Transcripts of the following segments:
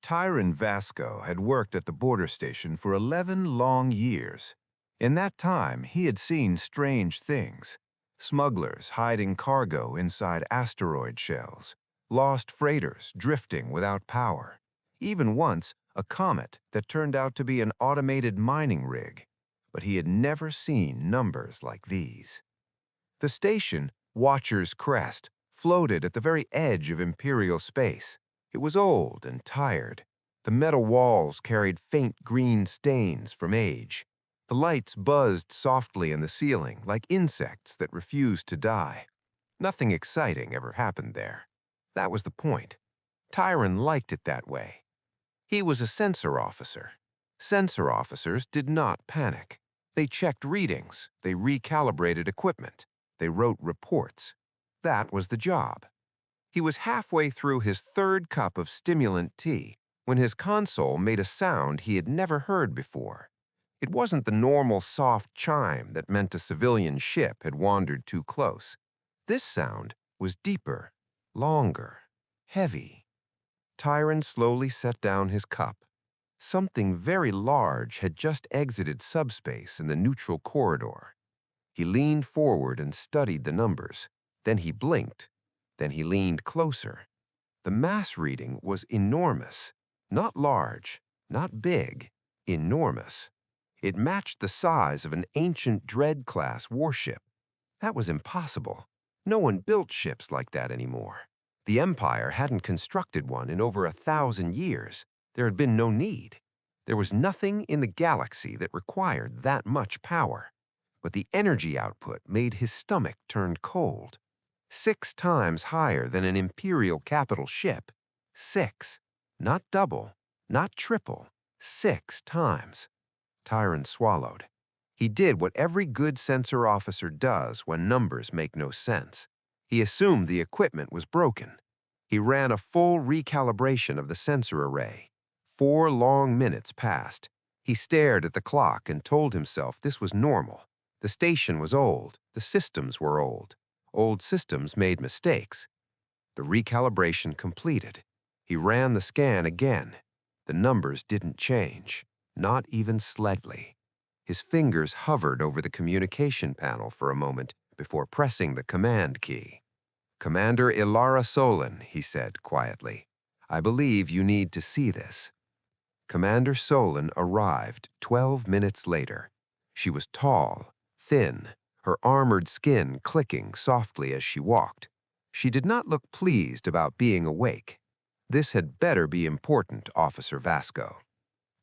Tylen Vasquez had worked at the border station for 11 long years. In that time, he had seen strange things. Smugglers hiding cargo inside asteroid shells, lost freighters drifting without power, even once a comet that turned out to be an automated mining rig. But he had never seen numbers like these. The station, Watcher's Crest, floated at the very edge of Imperial space. It was old and tired. The metal walls carried faint green stains from age. The lights buzzed softly in the ceiling like insects that refused to die. Nothing exciting ever happened there. That was the point. Tylen liked it that way. He was a sensor officer. Sensor officers did not panic. They checked readings. They recalibrated equipment. They wrote reports. That was the job. He was halfway through his third cup of stimulant tea when his console made a sound he had never heard before. It wasn't the normal soft chime that meant a civilian ship had wandered too close. This sound was deeper, longer, heavy. Tylen slowly set down his cup. Something very large had just exited subspace in the neutral corridor. He leaned forward and studied the numbers. Then he blinked. Then he leaned closer. The mass reading was enormous. Not large, not big, enormous. It matched the size of an ancient Dread-class warship. That was impossible. No one built ships like that anymore. The Empire hadn't constructed one in over 1,000 years. There had been no need. There was nothing in the galaxy that required that much power. But the energy output made his stomach turn cold. 6 times higher than an Imperial capital ship. 6. Not double, not triple. 6 times. Tylen swallowed. He did what every good sensor officer does when numbers make no sense. He assumed the equipment was broken. He ran a full recalibration of the sensor array. 4 long minutes passed. He stared at the clock and told himself this was normal. The station was old. The systems were old. Old systems made mistakes. The recalibration completed. He ran the scan again. The numbers didn't change. Not even slightly. His fingers hovered over the communication panel for a moment before pressing the command key. "Commander Ilara Solon," he said quietly. "I believe you need to see this." Commander Solon arrived 12 minutes later. She was tall, thin, her armored skin clicking softly as she walked. She did not look pleased about being awake. This had better be important, Officer Vasquez.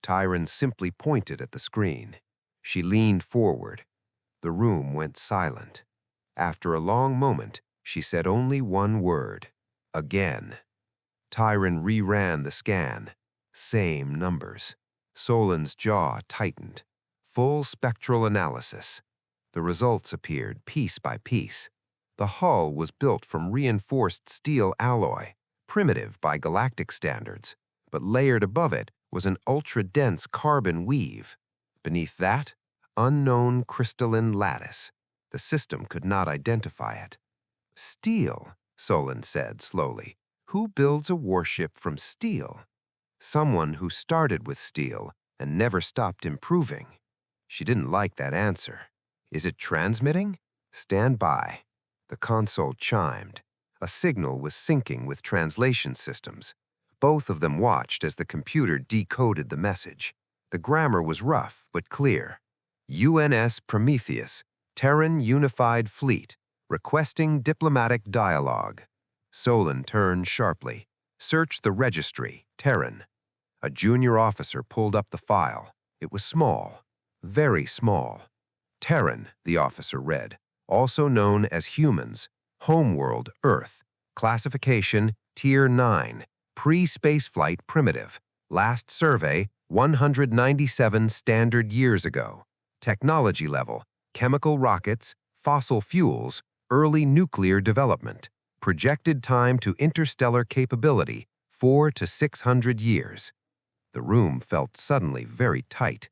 Tylen simply pointed at the screen. She leaned forward. The room went silent. After a long moment, she said only one word. "Again." Tylen reran the scan. Same numbers. Solon's jaw tightened. Full spectral analysis. The results appeared piece by piece. The hull was built from reinforced steel alloy, primitive by galactic standards, but layered above it was an ultra-dense carbon weave. Beneath that, unknown crystalline lattice. The system could not identify it. "Steel," Solon said slowly. "Who builds a warship from steel?" "Someone who started with steel and never stopped improving." She didn't like that answer. "Is it transmitting?" "Stand by." The console chimed. A signal was syncing with translation systems. Both of them watched as the computer decoded the message. The grammar was rough but clear. "UNS Prometheus, Terran Unified Fleet, requesting diplomatic dialogue." Solon turned sharply. "Search the registry, Terran." A junior officer pulled up the file. It was small, very small. "Terran," the officer read, "also known as humans, homeworld Earth, classification Tier 9, pre-spaceflight primitive, last survey 197 standard years ago, technology level, chemical rockets, fossil fuels, early nuclear development, projected time to interstellar capability 400 to 600 years. The room felt suddenly very tight.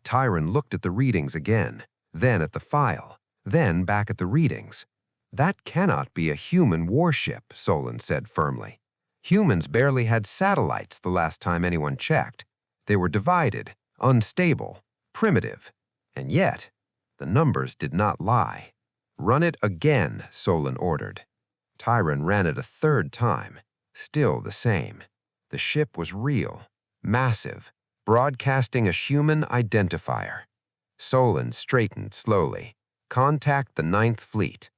Tylen looked at the readings again, then at the file, then back at the readings. "That cannot be a human warship," Solon said firmly. Humans barely had satellites the last time anyone checked. They were divided, unstable, primitive. And yet, the numbers did not lie. "Run it again," Solon ordered. Tylen ran it a third time, still the same. The ship was real, massive, broadcasting a human identifier. Solon straightened slowly. "Contact the Ninth Fleet."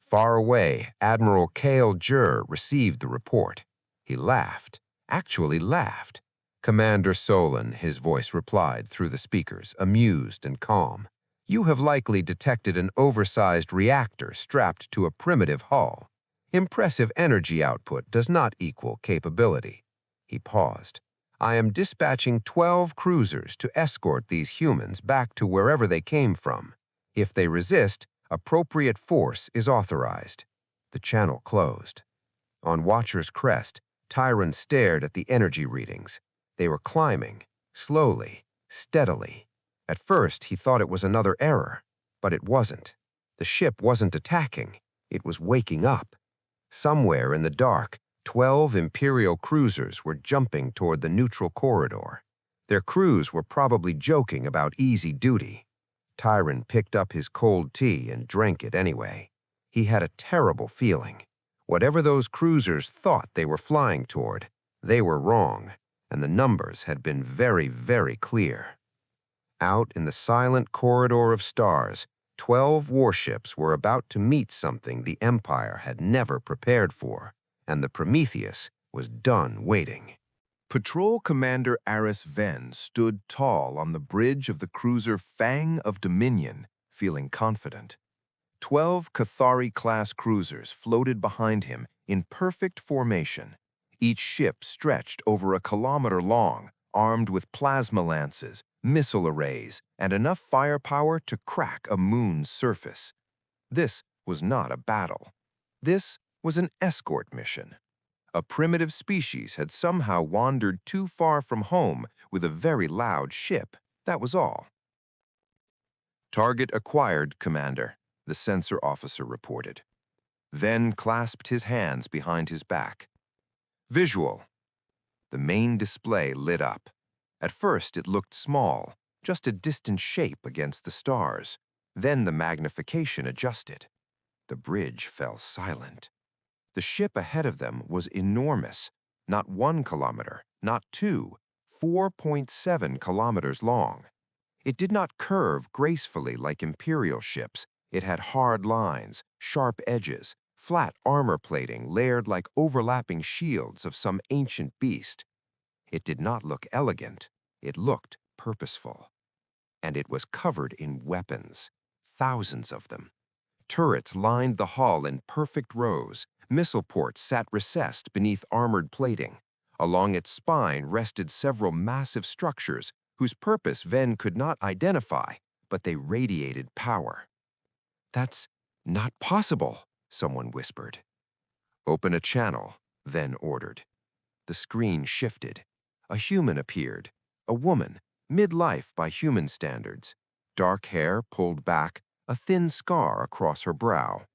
Far away, Admiral Cale Jur received the report. He laughed, actually laughed. "Commander Solon," his voice replied through the speakers, amused and calm. "You have likely detected an oversized reactor strapped to a primitive hull. Impressive energy output does not equal capability." He paused. "I am dispatching 12 cruisers to escort these humans back to wherever they came from. If they resist, appropriate force is authorized." The channel closed. On Watcher's Crest, Tylen stared at the energy readings. They were climbing, slowly, steadily. At first, he thought it was another error, but it wasn't. The ship wasn't attacking. It was waking up. Somewhere in the dark, 12 Imperial cruisers were jumping toward the neutral corridor. Their crews were probably joking about easy duty. Tylen picked up his cold tea and drank it anyway. He had a terrible feeling. Whatever those cruisers thought they were flying toward, they were wrong, and the numbers had been very, very clear. Out in the silent corridor of stars, 12 warships were about to meet something the Empire had never prepared for, and the Prometheus was done waiting. Patrol Commander Aris Venn stood tall on the bridge of the cruiser Fang of Dominion, feeling confident. 12 Cathari-class cruisers floated behind him in perfect formation. Each ship stretched over a kilometer long, armed with plasma lances, missile arrays, and enough firepower to crack a moon's surface. This was not a battle. This was an escort mission. A primitive species had somehow wandered too far from home with a very loud ship, that was all. "Target acquired, Commander," the sensor officer reported. Venn clasped his hands behind his back. "Visual." The main display lit up. At first it looked small, just a distant shape against the stars. Then the magnification adjusted. The bridge fell silent. The ship ahead of them was enormous, not 1 kilometer, not 2, 4.7 kilometers long. It did not curve gracefully like Imperial ships. It had hard lines, sharp edges, flat armor plating layered like overlapping shields of some ancient beast. It did not look elegant. It looked purposeful. And it was covered in weapons, thousands of them. Turrets lined the hull in perfect rows. Missile ports sat recessed beneath armored plating. Along its spine rested several massive structures whose purpose Venn could not identify, but they radiated power. "That's not possible," someone whispered. "Open a channel," Venn ordered. The screen shifted. A human appeared, a woman, midlife by human standards. Dark hair pulled back, a thin scar across her brow.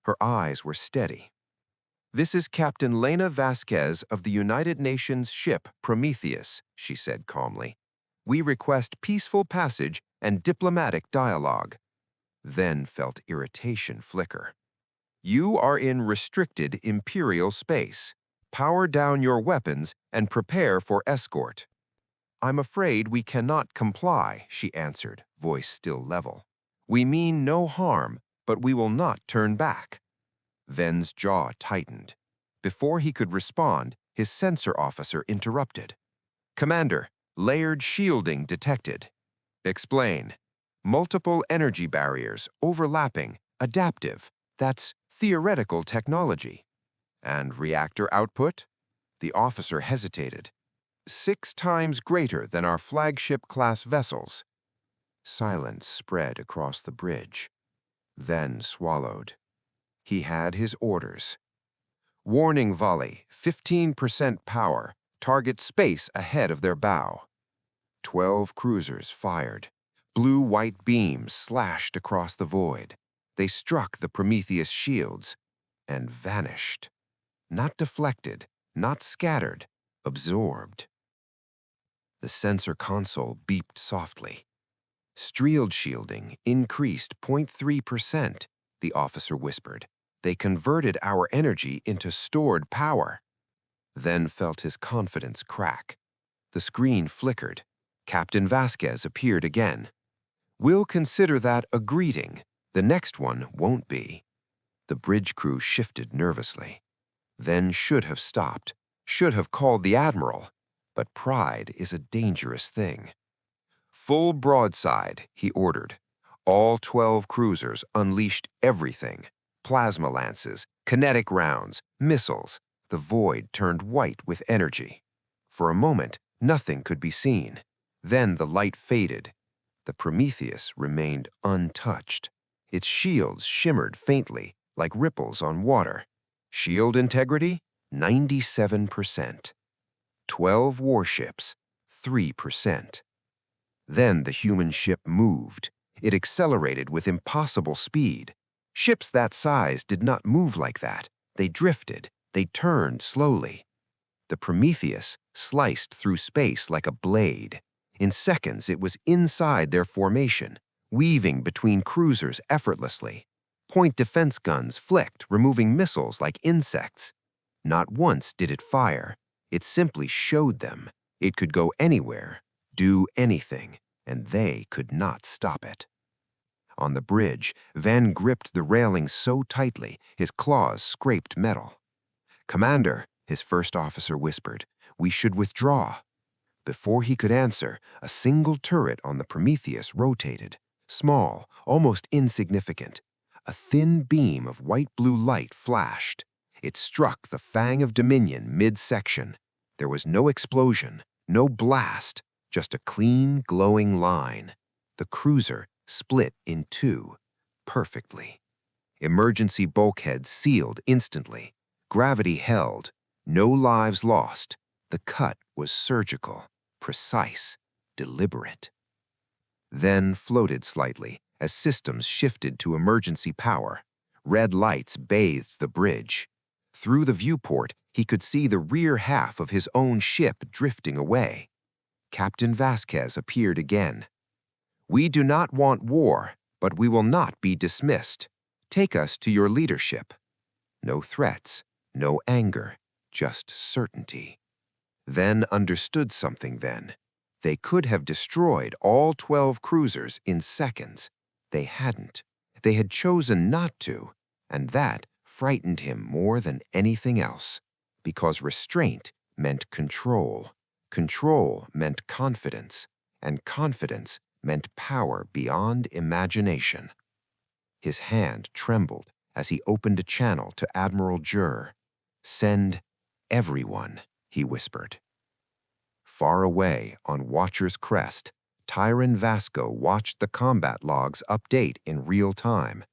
Her eyes were steady. "This is Captain Tylen Vasquez of the United Nations ship Prometheus," she said calmly. "We request peaceful passage and diplomatic dialogue." Then felt irritation flicker. "You are in restricted Imperial space. Power down your weapons and prepare for escort." "I'm afraid we cannot comply," she answered, voice still level. "We mean no harm, but we will not turn back." Venn's jaw tightened. Before he could respond, his sensor officer interrupted. "Commander, layered shielding detected." "Explain." "Multiple energy barriers, overlapping, adaptive. That's theoretical technology." "And reactor output?" The officer hesitated. 6 times greater than our flagship-class vessels." Silence spread across the bridge. Venn swallowed. He had his orders. "Warning volley, 15% power. Target space ahead of their bow." 12 cruisers fired. Blue-white beams slashed across the void. They struck the Prometheus shields and vanished. Not deflected, not scattered, absorbed. The sensor console beeped softly. Strield shielding increased 0.3%, the officer whispered. They converted our energy into stored power. Then felt his confidence crack. The screen flickered. Captain Vasquez appeared again. We'll consider that a greeting. The next one won't be. The bridge crew shifted nervously. Then should have stopped, should have called the admiral. But pride is a dangerous thing. Full broadside, he ordered. All 12 cruisers unleashed everything. Plasma lances, kinetic rounds, missiles. The void turned white with energy. For a moment, nothing could be seen. Then the light faded. The Prometheus remained untouched. Its shields shimmered faintly, like ripples on water. Shield integrity, 97%. 12 warships, 3%. Then the human ship moved. It accelerated with impossible speed. Ships that size did not move like that. They drifted. They turned slowly. The Prometheus sliced through space like a blade. In seconds, it was inside their formation, weaving between cruisers effortlessly. Point defense guns flicked, removing missiles like insects. Not once did it fire. It simply showed them. It could go anywhere, do anything, and they could not stop it. On the bridge, Van gripped the railing so tightly his claws scraped metal. "Commander," his first officer whispered, "we should withdraw." Before he could answer, a single turret on the Prometheus rotated, small, almost insignificant. A thin beam of white-blue light flashed. It struck the Fang of Dominion mid-section. There was no explosion, no blast, just a clean, glowing line. The cruiser split in two, perfectly. Emergency bulkheads sealed instantly. Gravity held. No lives lost. The cut was surgical, precise, deliberate. Then floated slightly as systems shifted to emergency power. Red lights bathed the bridge. Through the viewport, he could see the rear half of his own ship drifting away. Captain Vasquez appeared again. "We do not want war, but we will not be dismissed. Take us to your leadership." No threats, no anger, just certainty. Then understood something then. They could have destroyed all 12 cruisers in seconds. They hadn't. They had chosen not to, and that frightened him more than anything else, because restraint meant control. Control meant confidence, and confidence meant power beyond imagination. His hand trembled as he opened a channel to Admiral Jur. "Send everyone," he whispered. Far away on Watcher's Crest, Tylen Vasquez watched the combat logs update in real time.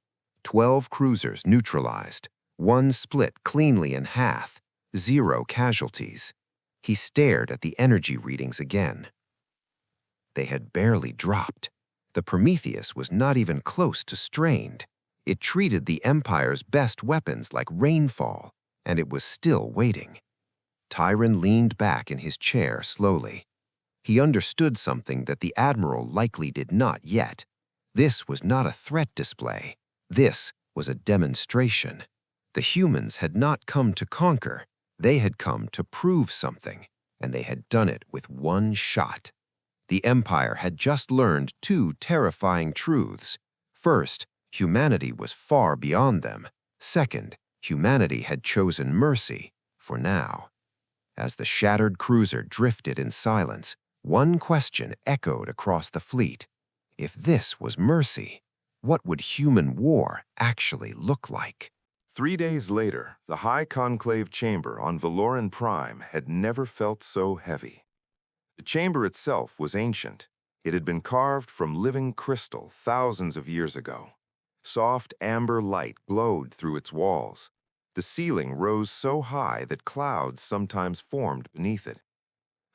12 cruisers neutralized, one split cleanly in half, 0 casualties. He stared at the energy readings again. They had barely dropped. The Prometheus was not even close to strained. It treated the Empire's best weapons like rainfall, and it was still waiting. Tylen leaned back in his chair slowly. He understood something that the Admiral likely did not yet. This was not a threat display. This was a demonstration. The humans had not come to conquer. They had come to prove something, and they had done it with one shot. The Empire had just learned 2 terrifying truths. First, humanity was far beyond them. Second, humanity had chosen mercy, for now. As the shattered cruiser drifted in silence, one question echoed across the fleet. If this was mercy, what would human war actually look like? 3 days later, the High Conclave Chamber on Valoran Prime had never felt so heavy. The chamber itself was ancient. It had been carved from living crystal thousands of years ago. Soft amber light glowed through its walls. The ceiling rose so high that clouds sometimes formed beneath it.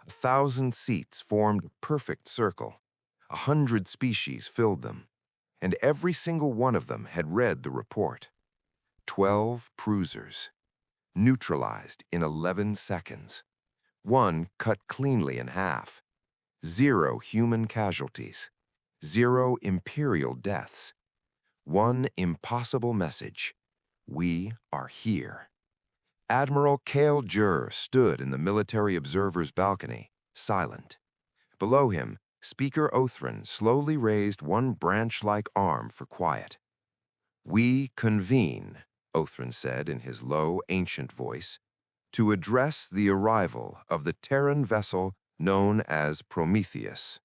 1,000 seats formed a perfect circle. 100 species filled them, and every single one of them had read the report. 12 cruisers. neutralized in 11 seconds. One cut cleanly in half. 0 human casualties. 0 Imperial deaths. One impossible message. We are here. Admiral Cale Jur stood in the military observer's balcony, silent. Below him, Speaker Othran slowly raised one branch-like arm for quiet. "We convene," Othran said in his low, ancient voice, "to address the arrival of the Terran vessel known as Prometheus."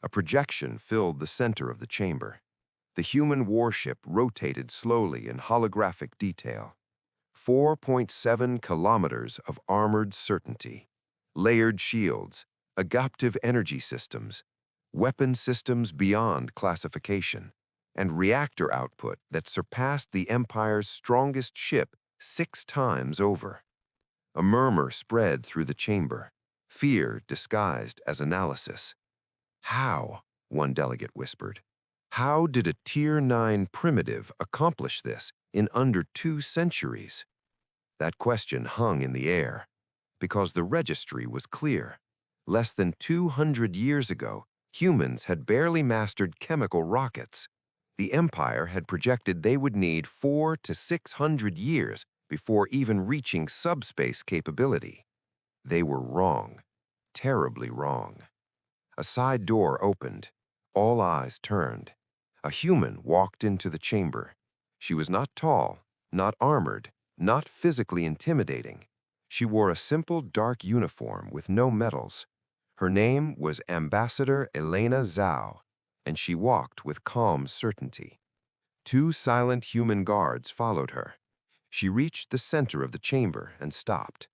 A projection filled the center of the chamber. The human warship rotated slowly in holographic detail. 4.7 kilometers of armored certainty, layered shields, adaptive energy systems, weapon systems beyond classification, and reactor output that surpassed the Empire's strongest ship 6 times over. A murmur spread through the chamber, fear disguised as analysis. "How?" one delegate whispered. "How did a Tier 9 primitive accomplish this in under 2 centuries?" That question hung in the air, because the registry was clear. Less than 200 years ago, humans had barely mastered chemical rockets. The Empire had projected they would need 400 to 600 years before even reaching subspace capability. They were wrong, terribly wrong. A side door opened. All eyes turned. A human walked into the chamber. She was not tall, not armored, not physically intimidating. She wore a simple dark uniform with no medals. Her name was Ambassador Elena Zhao, and she walked with calm certainty. 2 silent human guards followed her. She reached the center of the chamber and stopped.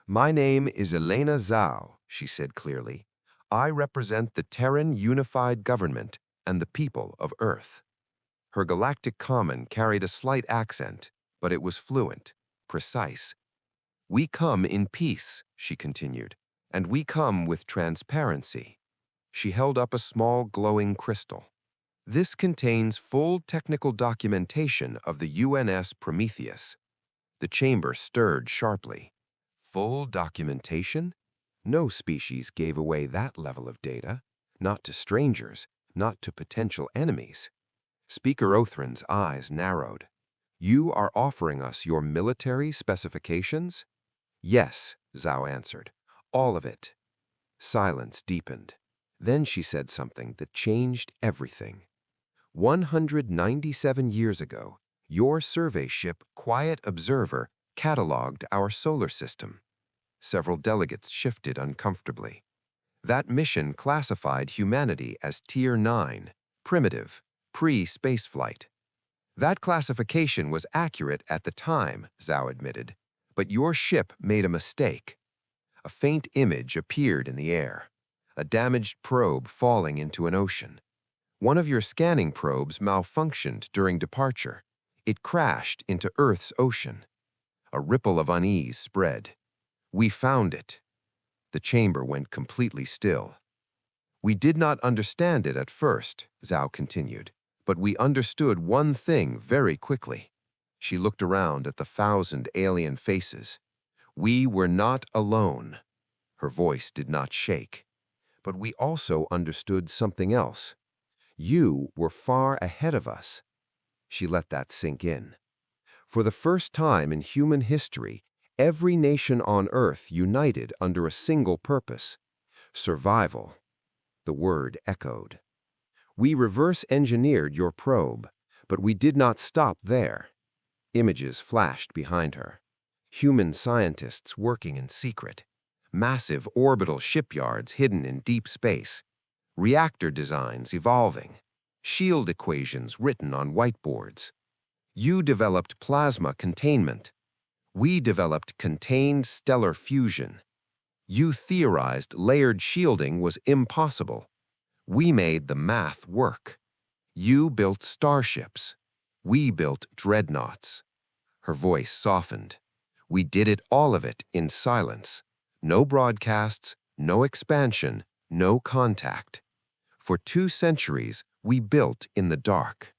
"My name is Elena Zhao," she said clearly. "I represent the Terran Unified Government and the people of Earth." Her galactic common carried a slight accent, but it was fluent, precise. "We come in peace," she continued, "and we come with transparency." She held up a small glowing crystal. "This contains full technical documentation of the UNS Prometheus." The chamber stirred sharply. Full documentation? No species gave away that level of data, not to strangers, not to potential enemies. Speaker Othran's eyes narrowed. "You are offering us your military specifications?" "Yes," Zhao answered. "All of it." Silence deepened. Then she said something that changed everything. 197 years ago, your survey ship, Quiet Observer, cataloged our solar system. Several delegates shifted uncomfortably. That mission classified humanity as Tier 9, primitive, pre-spaceflight. That classification was accurate at the time, Zhao admitted, but your ship made a mistake. A faint image appeared in the air, a damaged probe falling into an ocean. One of your scanning probes malfunctioned during departure. It crashed into Earth's ocean. A ripple of unease spread. "We found it." The chamber went completely still. "We did not understand it at first," Zhao continued, "but we understood one thing very quickly." She looked around at the 1,000 alien faces. "We were not alone." Her voice did not shake. "But we also understood something else. You were far ahead of us." She let that sink in. For the first time in human history, every nation on Earth united under a single purpose: survival. The word echoed. "We reverse-engineered your probe, but we did not stop there." Images flashed behind her. Human scientists working in secret. Massive orbital shipyards hidden in deep space. Reactor designs evolving. Shield equations written on whiteboards. You developed plasma containment. We developed contained stellar fusion. You theorized layered shielding was impossible. We made the math work. You built starships. We built dreadnoughts. Her voice softened. We did it, all of it, in silence. No broadcasts, no expansion, no contact. For 2 centuries, we built in the dark.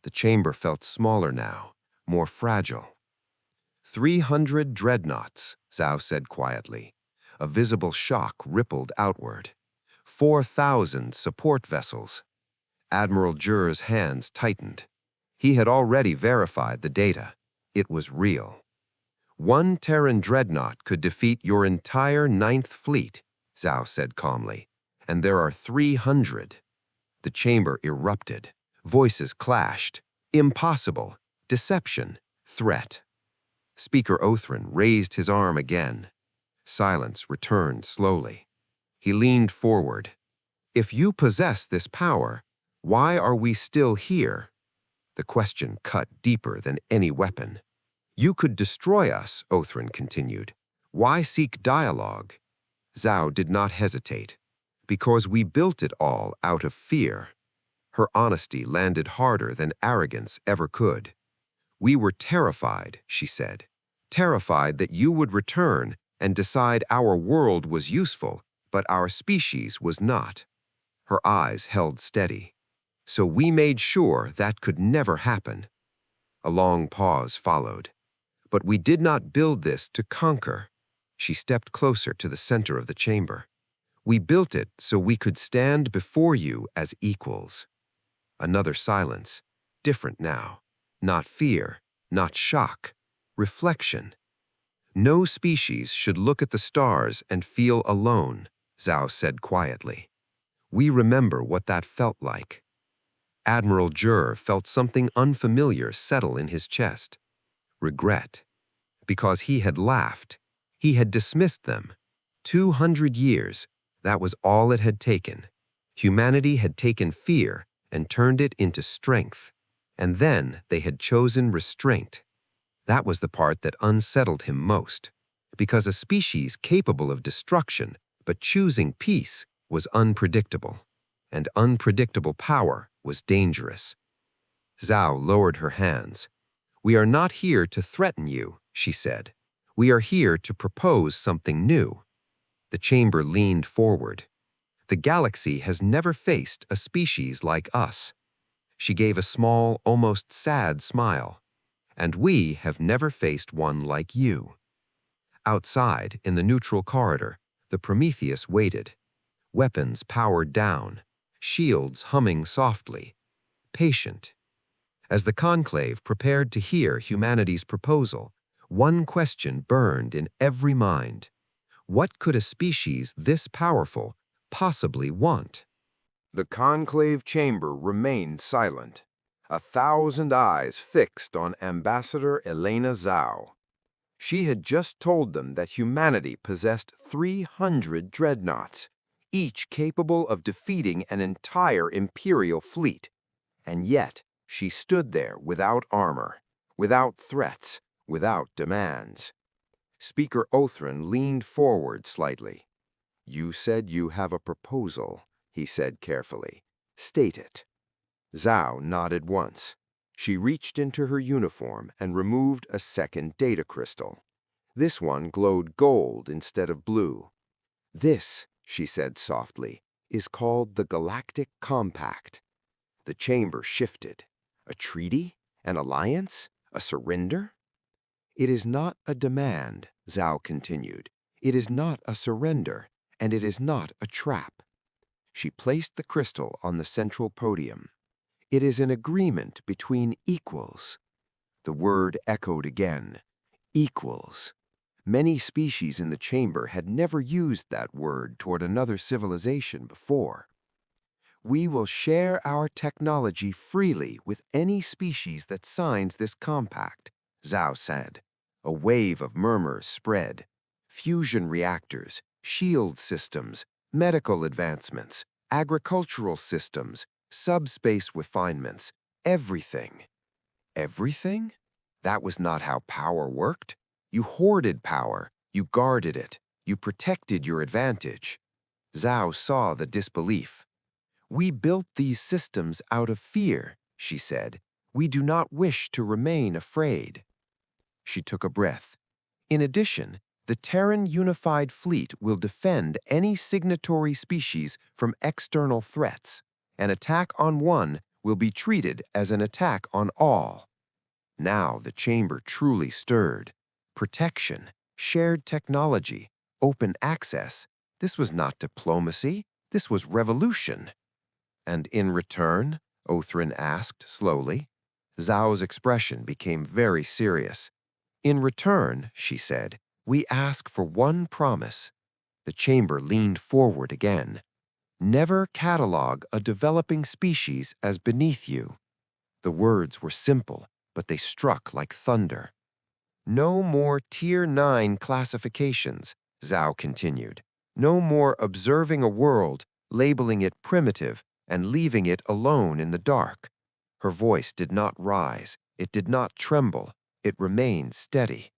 The chamber felt smaller now, more fragile. 300 dreadnoughts, Zhao said quietly. A visible shock rippled outward. 4,000 support vessels. Admiral Jur's hands tightened. He had already verified the data. It was real. One Terran dreadnought could defeat your entire 9th fleet, Zhao said calmly, and there are 300. The chamber erupted. Voices clashed. Impossible. Deception. Threat. Speaker Othran raised his arm again. Silence returned slowly. He leaned forward. If you possess this power, why are we still here? The question cut deeper than any weapon. You could destroy us, Othran continued. Why seek dialogue? Zhao did not hesitate. Because we built it all out of fear. Her honesty landed harder than arrogance ever could. We were terrified, she said. Terrified that you would return and decide our world was useful, but our species was not. Her eyes held steady. So we made sure that could never happen. A long pause followed. But we did not build this to conquer. She stepped closer to the center of the chamber. We built it so we could stand before you as equals. Another silence, different now. Not fear, not shock, reflection. No species should look at the stars and feel alone, Zhao said quietly. We remember what that felt like. Admiral Jur felt something unfamiliar settle in his chest. Regret. Because he had laughed. He had dismissed them. 200 years, that was all it had taken. Humanity had taken fear and turned it into strength. And then they had chosen restraint. That was the part that unsettled him most. Because a species capable of destruction, but choosing peace, was unpredictable. And unpredictable power was dangerous. Zhao lowered her hands. We are not here to threaten you, she said. We are here to propose something new. The chamber leaned forward. The galaxy has never faced a species like us. She gave a small, almost sad smile. And we have never faced one like you. Outside, in the neutral corridor, the Prometheus waited. Weapons powered down, shields humming softly, patient. As the conclave prepared to hear humanity's proposal, one question burned in every mind. What could a species this powerful possibly want? The conclave chamber remained silent, 1,000 eyes fixed on Ambassador Elena Zhao. She had just told them that humanity possessed 300 dreadnoughts, each capable of defeating an entire Imperial fleet. And yet, she stood there without armor, without threats, without demands. Speaker Othran leaned forward slightly. You said you have a proposal, he said carefully. State it. Zhao nodded once. She reached into her uniform and removed a second data crystal. This one glowed gold instead of blue. This, she said softly, is called the Galactic Compact. The chamber shifted. A treaty? An alliance? A surrender? It is not a demand, Zhao continued. It is not a surrender, and it is not a trap. She placed the crystal on the central podium. It is an agreement between equals. The word echoed again. Equals. Many species in the chamber had never used that word toward another civilization before. We will share our technology freely with any species that signs this compact, Zhao said. A wave of murmurs spread. Fusion reactors, shield systems, medical advancements, agricultural systems, subspace refinements, everything. Everything? That was not how power worked. You hoarded power, you guarded it, you protected your advantage. Zhao saw the disbelief. We built these systems out of fear, she said. We do not wish to remain afraid. She took a breath. In addition, the Terran Unified Fleet will defend any signatory species from external threats. An attack on one will be treated as an attack on all. Now the chamber truly stirred. protection, shared technology, open access. This was not diplomacy, this was revolution. And in return? Othrin asked slowly. Zhao's expression became very serious. In return, she said, we ask for one promise. The chamber leaned forward again. Never catalog a developing species as beneath you. The words were simple, but they struck like thunder. No more Tier 9 classifications, Zhao continued. No more observing a world, labeling it primitive, and leaving it alone in the dark. Her voice did not rise, it did not tremble, it remained steady.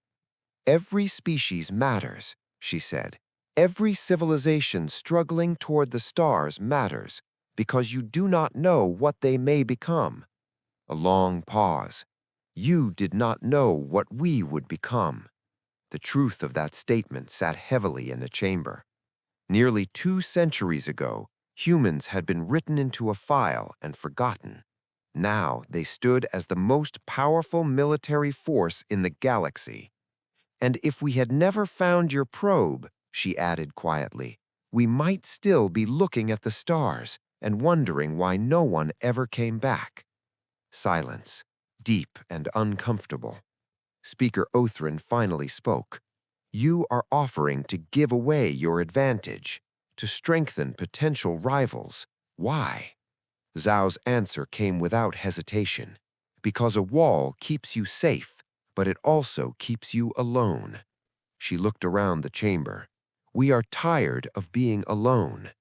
Every species matters, she said. Every civilization struggling toward the stars matters, because you do not know what they may become. A long pause. You did not know what we would become. The truth of that statement sat heavily in the chamber. Nearly 2 centuries ago, humans had been written into a file and forgotten. Now they stood as the most powerful military force in the galaxy. And if we had never found your probe, she added quietly, we might still be looking at the stars and wondering why no one ever came back. Silence, deep and uncomfortable. Speaker Othrin finally spoke. You are offering to give away your advantage, to strengthen potential rivals. Why? Zhao's answer came without hesitation. Because a wall keeps you safe, but it also keeps you alone. She looked around the chamber. We are tired of being alone.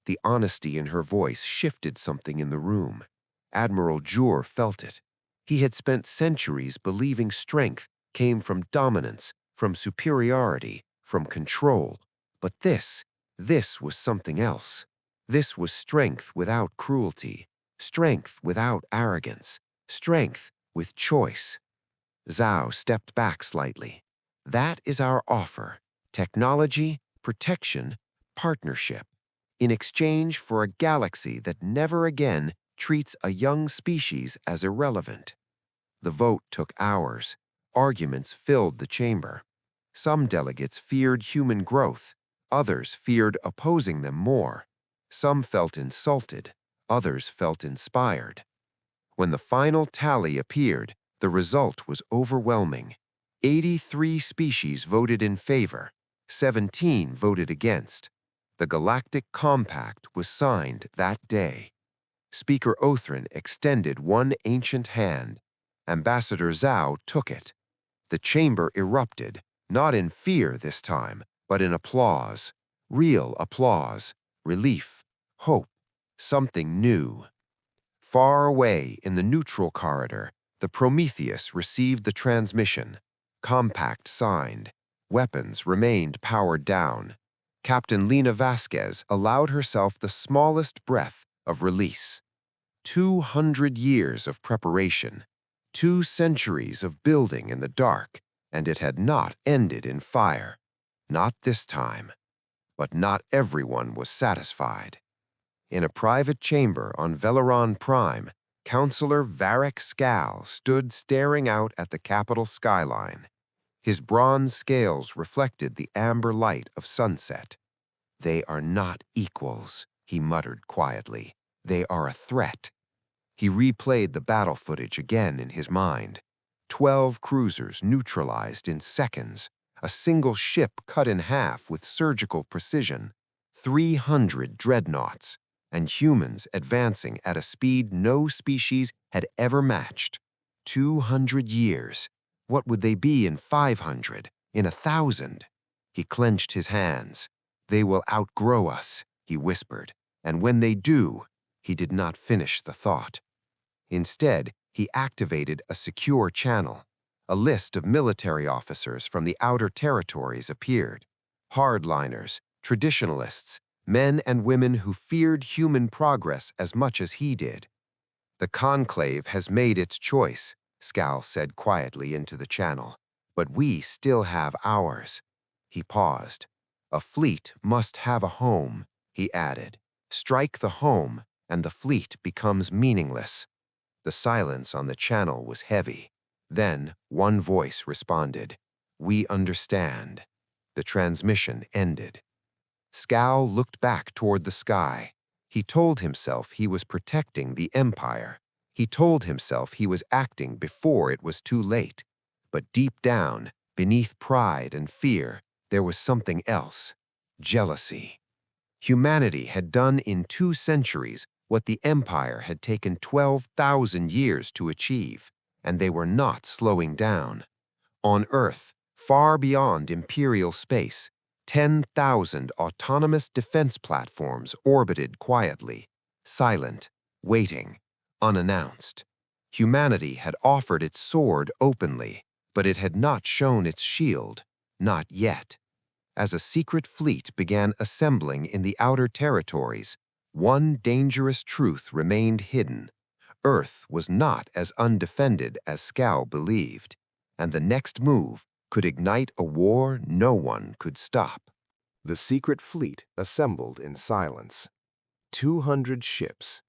The honesty in her voice shifted something in the room. Admiral Jur felt it. He had spent centuries believing strength came from dominance, from superiority, from control. But this was something else. This was strength without cruelty, strength without arrogance, strength with choice. Zhao stepped back slightly. That is our offer: technology, protection, partnership, in exchange for a galaxy that never again treats a young species as irrelevant. The vote took hours. Arguments filled the chamber. Some delegates feared human growth. Others feared opposing them more. Some felt insulted. Others felt inspired. When the final tally appeared, the result was overwhelming. 83 species voted in favor. 17 voted against. The Galactic Compact was signed that day. Speaker Othrin extended one ancient hand. Ambassador Zhao took it. The chamber erupted, not in fear this time, but in applause. Real applause, relief, hope, something new. Far away in the neutral corridor, the Prometheus received the transmission. Compact signed. Weapons remained powered down. Captain Lena Vasquez allowed herself the smallest breath of release. 200 years of preparation. 2 centuries of building in the dark, and it had not ended in fire. Not this time. But not everyone was satisfied. In a private chamber on Veleron Prime, Counselor Varric Skal stood staring out at the capital skyline. His bronze scales reflected the amber light of sunset. They are not equals, he muttered quietly. They are a threat. He replayed the battle footage again in his mind. 12 cruisers neutralized in seconds, a single ship cut in half with surgical precision, 300 dreadnoughts, and humans advancing at a speed no species had ever matched. 200 years. What would they be in 500, in 1,000? He clenched his hands. They will outgrow us, he whispered, and when they do, he did not finish the thought. Instead, he activated a secure channel. A list of military officers from the outer territories appeared. Hardliners, traditionalists, men and women who feared human progress as much as he did. The conclave has made its choice, Skal said quietly into the channel. But we still have ours. He paused. A fleet must have a home, he added. Strike the home, and the fleet becomes meaningless. The silence on the channel was heavy. Then one voice responded. "We understand." The transmission ended. Scal looked back toward the sky. He told himself he was protecting the Empire. He told himself he was acting before it was too late. But deep down, beneath pride and fear, there was something else: jealousy. Humanity had done in 2 centuries what the Empire had taken 12,000 years to achieve, and they were not slowing down. On Earth, far beyond Imperial space, 10,000 autonomous defense platforms orbited quietly, silent, waiting, unannounced. Humanity had offered its sword openly, but it had not shown its shield, not yet. As a secret fleet began assembling in the outer territories, one dangerous truth remained hidden. Earth was not as undefended as Scow believed, and the next move could ignite a war no one could stop. The secret fleet assembled in silence. 200 ships,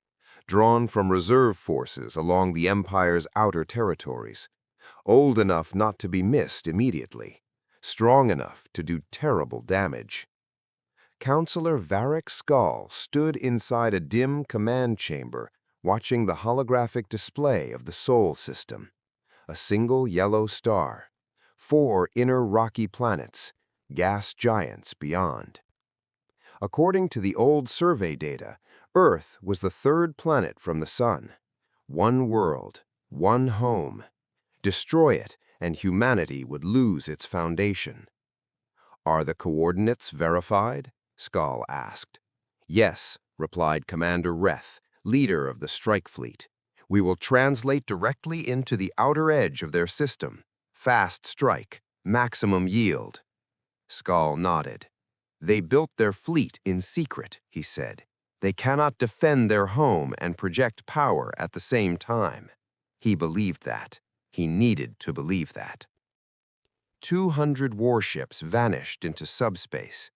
drawn from reserve forces along the Empire's outer territories, old enough not to be missed immediately, strong enough to do terrible damage. Counselor Varric Skull stood inside a dim command chamber, watching the holographic display of the Sol system. A single yellow star, 4 inner rocky planets, gas giants beyond. According to the old survey data, Earth was the 3rd planet from the Sun. 1 world, 1 home. Destroy it, and humanity would lose its foundation. "Are the coordinates verified?" Skull asked. "Yes," replied Commander Reth, leader of the strike fleet. "We will translate directly into the outer edge of their system. Fast strike, maximum yield." Skull nodded. "They built their fleet in secret," he said. "They cannot defend their home and project power at the same time." He believed that. He needed to believe that. 200 warships vanished into subspace.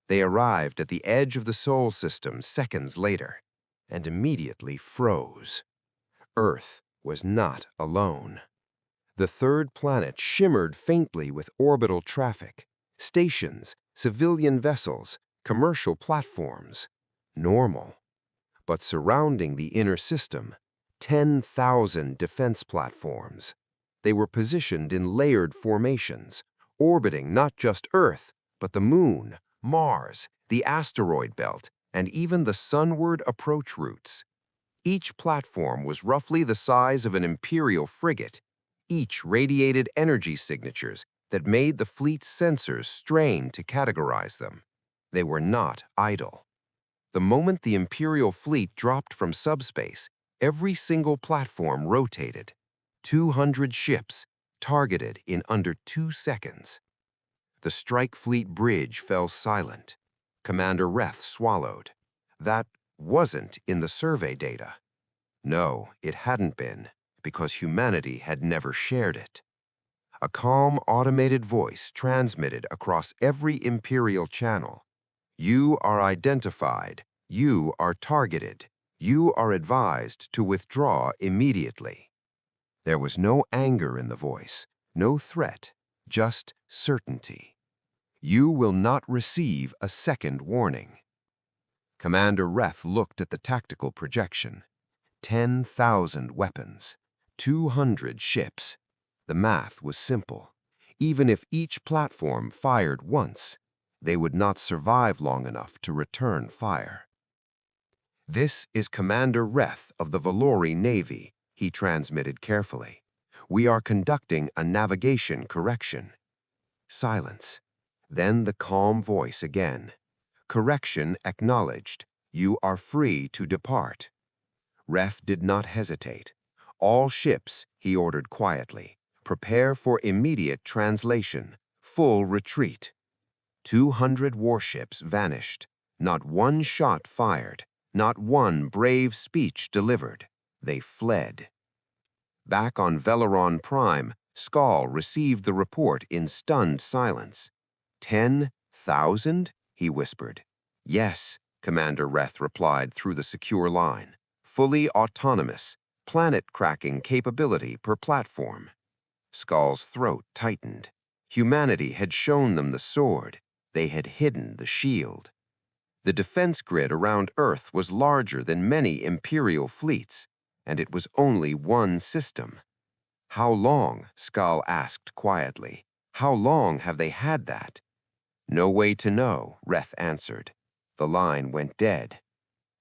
They arrived at the edge of the Sol system seconds later, and immediately froze. Earth was not alone. The 3rd planet shimmered faintly with orbital traffic, stations, civilian vessels, commercial platforms. Normal. But surrounding the inner system, 10,000 defense platforms. They were positioned in layered formations, orbiting not just Earth, but the Moon, Mars, the asteroid belt, and even the sunward approach routes. Each platform was roughly the size of an Imperial frigate. Each radiated energy signatures that made the fleet's sensors strain to categorize them. They were not idle. The moment the Imperial fleet dropped from subspace, every single platform rotated. 200 ships, targeted in under 2 seconds. The strike fleet bridge fell silent. Commander Reth swallowed. That wasn't in the survey data. No, it hadn't been, because humanity had never shared it. A calm, automated voice transmitted across every Imperial channel. "You are identified. You are targeted. You are advised to withdraw immediately." There was no anger in the voice, no threat, just certainty. "You will not receive a second warning." Commander Reth looked at the tactical projection. 10,000 weapons, 200 ships. The math was simple. Even if each platform fired once, they would not survive long enough to return fire. "This is Commander Reth of the Valori Navy," he transmitted carefully. "We are conducting a navigation correction." Silence. Then the calm voice again. "Correction acknowledged. You are free to depart." Reth did not hesitate. "All ships," he ordered quietly, "prepare for immediate translation, full retreat." 200 warships vanished. Not one shot fired, not one brave speech delivered. They fled. Back on Veleron Prime, Skull received the report in stunned silence. 10,000? He whispered. "Yes," Commander Reth replied through the secure line. "Fully autonomous, planet-cracking capability per platform." Skull's throat tightened. Humanity had shown them the sword. They had hidden the shield. The defense grid around Earth was larger than many Imperial fleets, and it was only one system. "How long?" Skal asked quietly. "How long have they had that?" "No way to know," Reth answered. The line went dead.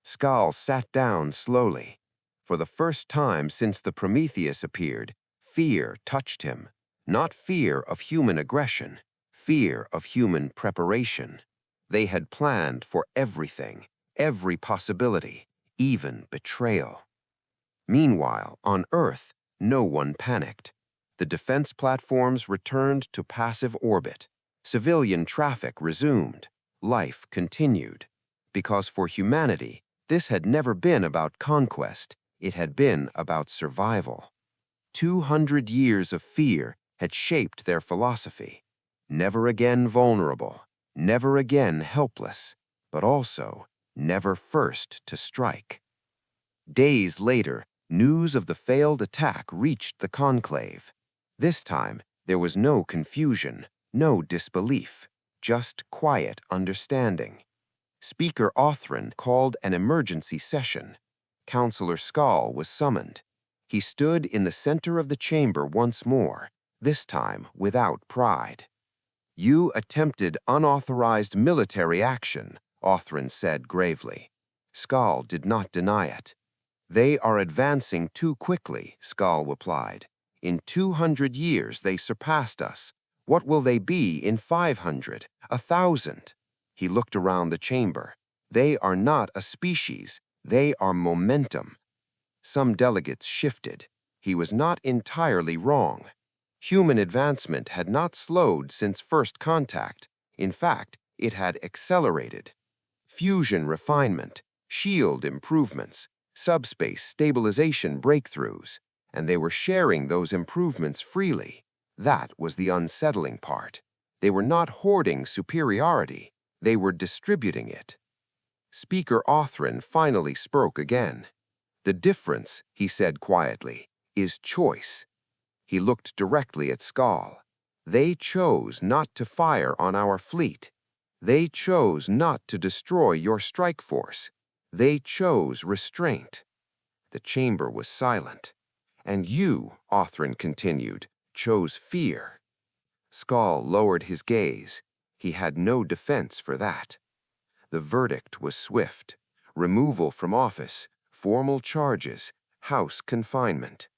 Skal sat down slowly. For the first time since the Prometheus appeared, fear touched him. Not fear of human aggression, fear of human preparation. They had planned for everything, every possibility, even betrayal. Meanwhile, on Earth, no one panicked. The defense platforms returned to passive orbit. Civilian traffic resumed. Life continued. Because for humanity, this had never been about conquest. It had been about survival. 200 years of fear had shaped their philosophy. Never again vulnerable, never again helpless, but also never first to strike. Days later, news of the failed attack reached the conclave. This time, there was no confusion, no disbelief, just quiet understanding. Speaker Othran called an emergency session. Counselor Skal was summoned. He stood in the center of the chamber once more, this time without pride. "You attempted unauthorized military action," Othran said gravely. Skal did not deny it. "They are advancing too quickly," Skal replied. "In 200 years they surpassed us. What will they be in 500, 1,000? He looked around the chamber. "They are not a species. They are momentum." Some delegates shifted. He was not entirely wrong. Human advancement had not slowed since first contact. In fact, it had accelerated. Fusion refinement, shield improvements, subspace stabilization breakthroughs, and they were sharing those improvements freely. That was the unsettling part. They were not hoarding superiority. They were distributing it. Speaker Othran finally spoke again. "The difference," he said quietly, "is choice." He looked directly at Skal. "They chose not to fire on our fleet. They chose not to destroy your strike force. They chose restraint." The chamber was silent. "And you," Othran continued, "chose fear." Skal lowered his gaze. He had no defense for that. The verdict was swift. Removal from office, formal charges, house confinement.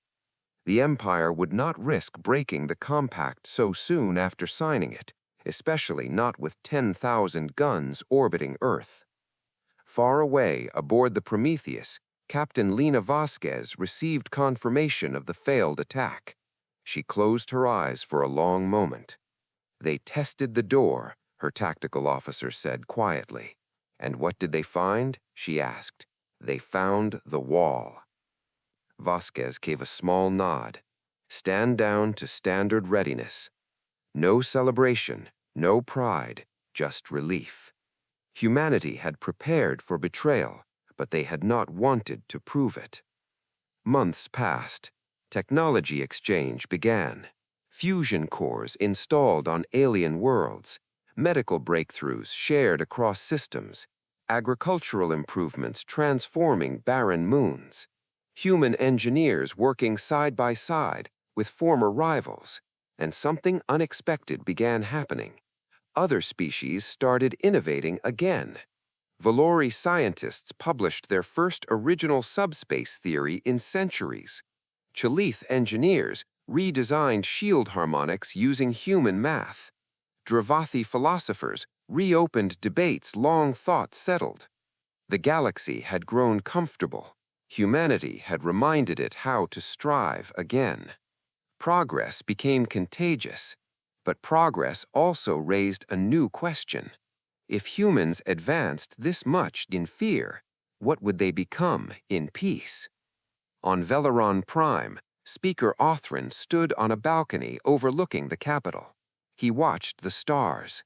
The Empire would not risk breaking the compact so soon after signing it, especially not with 10,000 guns orbiting Earth. Far away, aboard the Prometheus, Captain Lena Vasquez received confirmation of the failed attack. She closed her eyes for a long moment. "They tested the door," her tactical officer said quietly. "And what did they find?" she asked. "They found the wall." Vasquez gave a small nod. "Stand down to standard readiness." No celebration, no pride, just relief. Humanity had prepared for betrayal, but they had not wanted to prove it. Months passed. Technology exchange began. Fusion cores installed on alien worlds. Medical breakthroughs shared across systems. Agricultural improvements transforming barren moons. Human engineers working side by side with former rivals. And something unexpected began happening. Other species started innovating again. Valori scientists published their first original subspace theory in centuries. Chalith engineers redesigned shield harmonics using human math. Dravathi philosophers reopened debates long thought settled. The galaxy had grown comfortable. Humanity had reminded it how to strive again. Progress became contagious, but progress also raised a new question. If humans advanced this much in fear, what would they become in peace? On Veleron Prime, Speaker Othran stood on a balcony overlooking the capital. He watched the stars.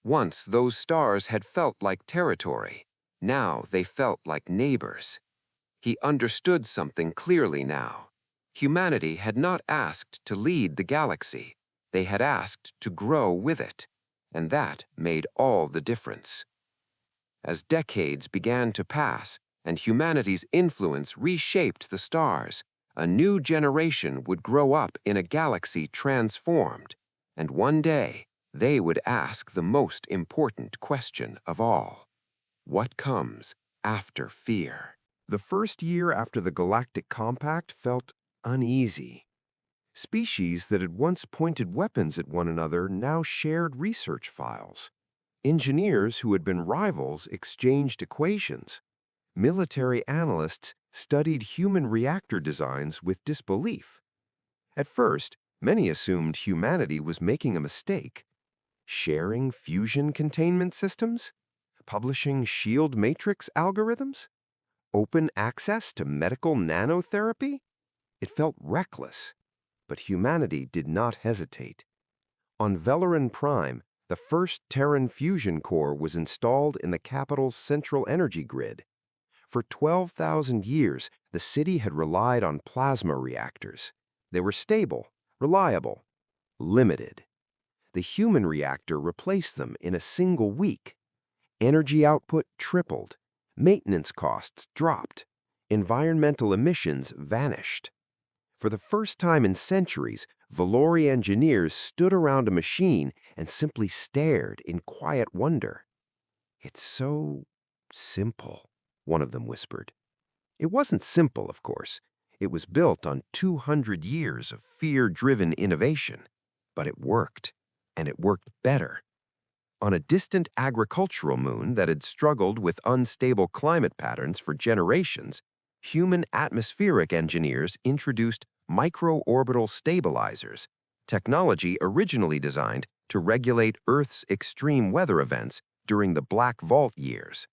Once those stars had felt like territory. Now they felt like neighbors. He understood something clearly now. Humanity had not asked to lead the galaxy. They had asked to grow with it, and that made all the difference. As decades began to pass and humanity's influence reshaped the stars, a new generation would grow up in a galaxy transformed, and one day they would ask the most important question of all. What comes after fear? The first year after the Galactic Compact felt uneasy. Species that had once pointed weapons at one another now shared research files. Engineers who had been rivals exchanged equations. Military analysts studied human reactor designs with disbelief. At first, many assumed humanity was making a mistake. Sharing fusion containment systems? Publishing shield matrix algorithms? Open access to medical nanotherapy? It felt reckless. But humanity did not hesitate. On Valori Prime, the first Terran fusion core was installed in the capital's central energy grid. For 12,000 years, the city had relied on plasma reactors. They were stable, reliable, limited. The human reactor replaced them in a single week. Energy output tripled. Maintenance costs dropped. Environmental emissions vanished. For the first time in centuries, Valori engineers stood around a machine and simply stared in quiet wonder. "It's so simple," one of them whispered. It wasn't simple, of course. It was built on 200 years of fear-driven innovation. But it worked, and it worked better. On a distant agricultural moon that had struggled with unstable climate patterns for generations, human atmospheric engineers introduced micro-orbital stabilizers, technology originally designed to regulate Earth's extreme weather events during the Black Vault years.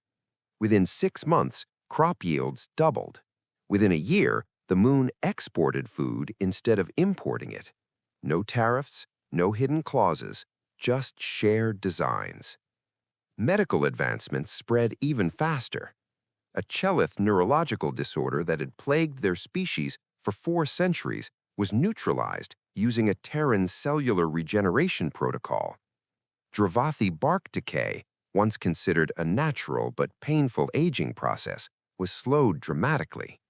Within 6 months, crop yields doubled. Within a year, the moon exported food instead of importing it. No tariffs, no hidden clauses, just shared designs. Medical advancements spread even faster. A Chelith neurological disorder that had plagued their species for 4 centuries was neutralized using a Terran cellular regeneration protocol. Dravathi bark decay, once considered a natural but painful aging process, was slowed dramatically.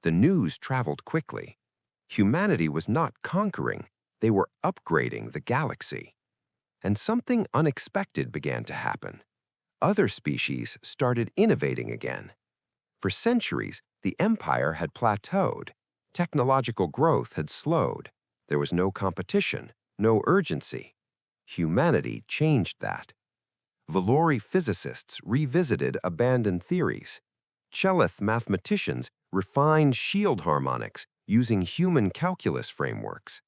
The news traveled quickly. Humanity was not conquering, they were upgrading the galaxy. And something unexpected began to happen. Other species started innovating again. For centuries, the Empire had plateaued. Technological growth had slowed. There was no competition, no urgency. Humanity changed that. Valori physicists revisited abandoned theories. Chelith mathematicians refined shield harmonics using human calculus frameworks.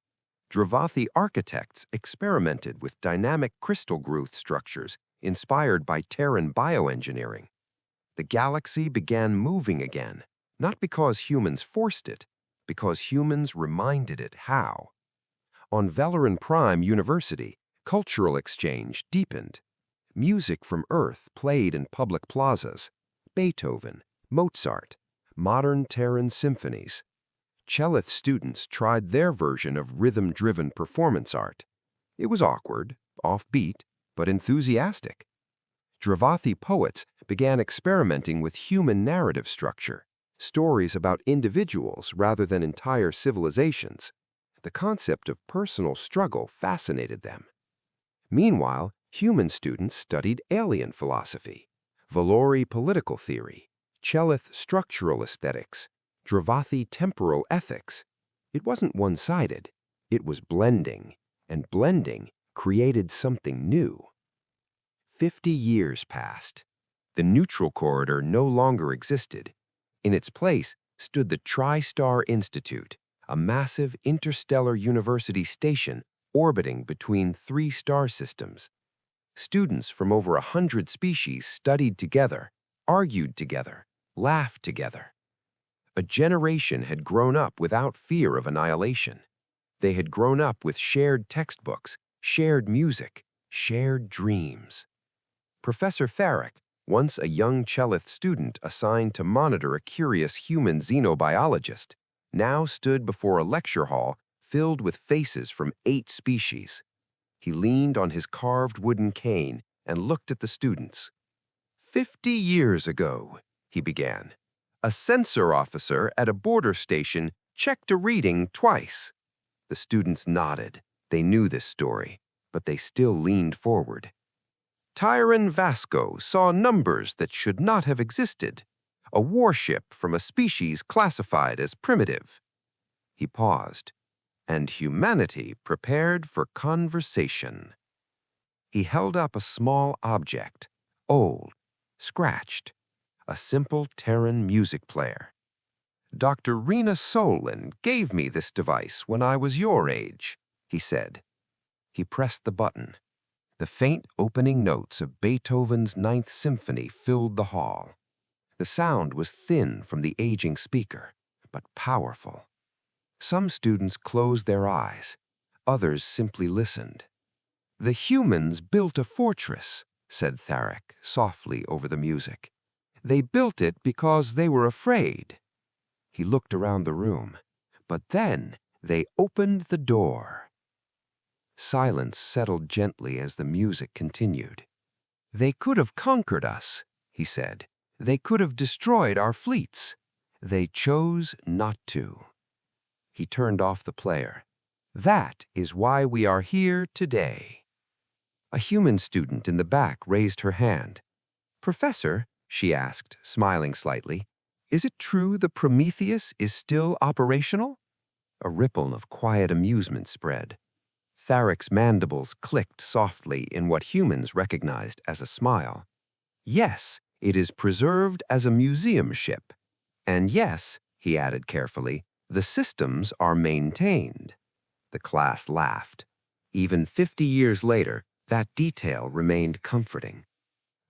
Dravathi architects experimented with dynamic crystal growth structures inspired by Terran bioengineering. The galaxy began moving again, not because humans forced it, because humans reminded it how. On Valori Prime University, cultural exchange deepened. Music from Earth played in public plazas. Beethoven, Mozart, modern Terran symphonies. Chelith students tried their version of rhythm-driven performance art. It was awkward, offbeat, but enthusiastic. Dravathi poets began experimenting with human narrative structure, stories about individuals rather than entire civilizations. The concept of personal struggle fascinated them. Meanwhile, human students studied alien philosophy, Valori political theory, Chelith structural aesthetics, Dravathi temporal ethics. It wasn't one-sided. It was blending, and blending created something new. 50 years passed. The neutral corridor no longer existed. In its place stood the Tri-Star Institute, a massive interstellar university station orbiting between 3 star systems. Students from over 100 species studied together, argued together, laughed together. A generation had grown up without fear of annihilation. They had grown up with shared textbooks, shared music, shared dreams. Professor Farrick, once a young Chelith student assigned to monitor a curious human xenobiologist, now stood before a lecture hall filled with faces from 8 species. He leaned on his carved wooden cane and looked at the students. 50 years ago, he began, a sensor officer at a border station checked a reading twice. The students nodded. They knew this story, but they still leaned forward. Tylen Vasquez saw numbers that should not have existed, a warship from a species classified as primitive. He paused, and humanity prepared for conversation. He held up a small object, old, scratched, a simple Terran music player. Dr. Rena Solin gave me this device when I was your age, he said. He pressed the button. The faint opening notes of Beethoven's Ninth Symphony filled the hall. The sound was thin from the aging speaker, but powerful. Some students closed their eyes. Others simply listened. The humans built a fortress, said Tharek softly over the music. They built it because they were afraid. He looked around the room, but then they opened the door. Silence settled gently as the music continued. They could have conquered us, he said. They could have destroyed our fleets. They chose not to. He turned off the player. That is why we are here today. A human student in the back raised her hand. Professor, she asked, smiling slightly, is it true the Prometheus is still operational? A ripple of quiet amusement spread. Tharek's mandibles clicked softly in what humans recognized as a smile. Yes, it is preserved as a museum ship. And yes, he added carefully, the systems are maintained. The class laughed. Even 50 years later, that detail remained comforting.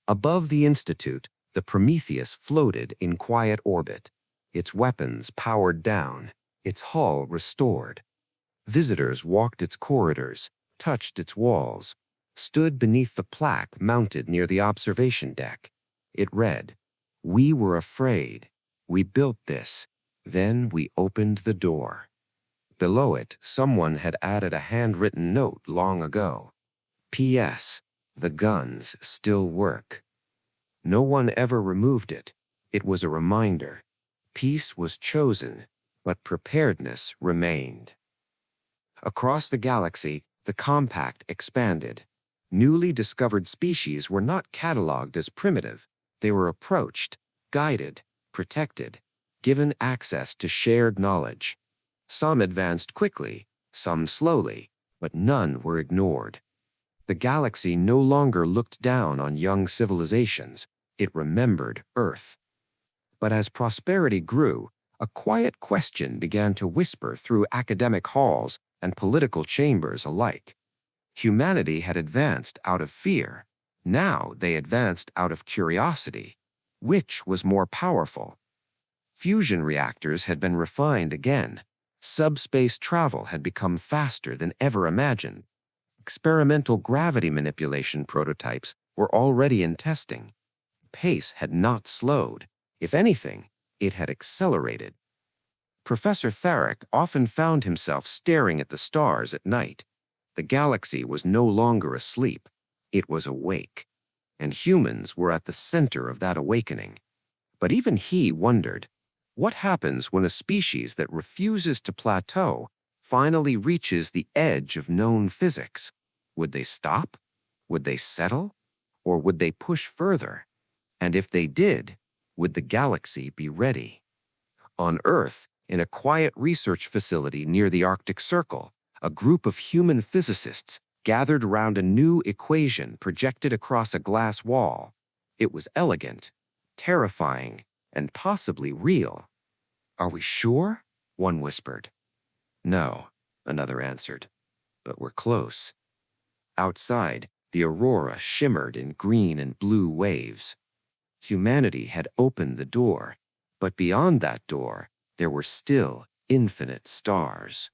Above the Institute, the Prometheus floated in quiet orbit, its weapons powered down, its hull restored. Visitors walked its corridors, touched its walls, stood beneath the plaque mounted near the observation deck. It read, "We were afraid. We built this. Then we opened the door." Below it, someone had added a handwritten note long ago. P.S. The guns still work. No one ever removed it. It was a reminder. Peace was chosen, but preparedness remained. Across the galaxy, the compact expanded. Newly discovered species were not cataloged as primitive. They were approached, guided, protected, given access to shared knowledge. Some advanced quickly, some slowly, but none were ignored. The galaxy no longer looked down on young civilizations. It remembered Earth. But as prosperity grew, a quiet question began to whisper through academic halls and political chambers alike. Humanity had advanced out of fear. Now they advanced out of curiosity. Which was more powerful? Fusion reactors had been refined again. Subspace travel had become faster than ever imagined. Experimental gravity manipulation prototypes were already in testing. Pace had not slowed. If anything, it had accelerated. Professor Tharek often found himself staring at the stars at night. The galaxy was no longer asleep. It was awake. And humans were at the center of that awakening. But even he wondered, what happens when a species that refuses to plateau finally reaches the edge of known physics? Would they stop? Would they settle? Or would they push further? And if they did, would the galaxy be ready? On Earth, in a quiet research facility near the Arctic Circle, a group of human physicists gathered around a new equation projected across a glass wall. It was elegant, terrifying, and possibly real. "Are we sure?" one whispered. "No," another answered, "but we're close." Outside, the aurora shimmered in green and blue waves. Humanity had opened the door, but beyond that door, there were still infinite stars.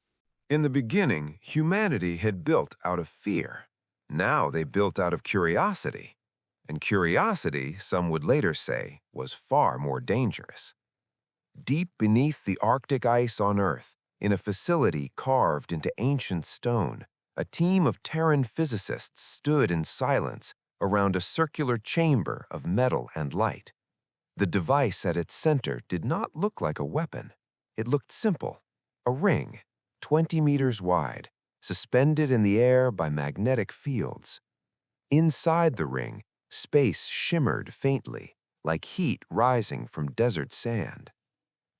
In the beginning, humanity had built out of fear. Now they built out of curiosity. And curiosity, some would later say, was far more dangerous. Deep beneath the Arctic ice on Earth, in a facility carved into ancient stone, A team of Terran physicists stood in silence around a circular chamber of metal and light. The device at its center did not look like a weapon. It looked simple, a ring, 20 meters wide, suspended in the air by magnetic fields. Inside the ring, space shimmered faintly, like heat rising from desert sand.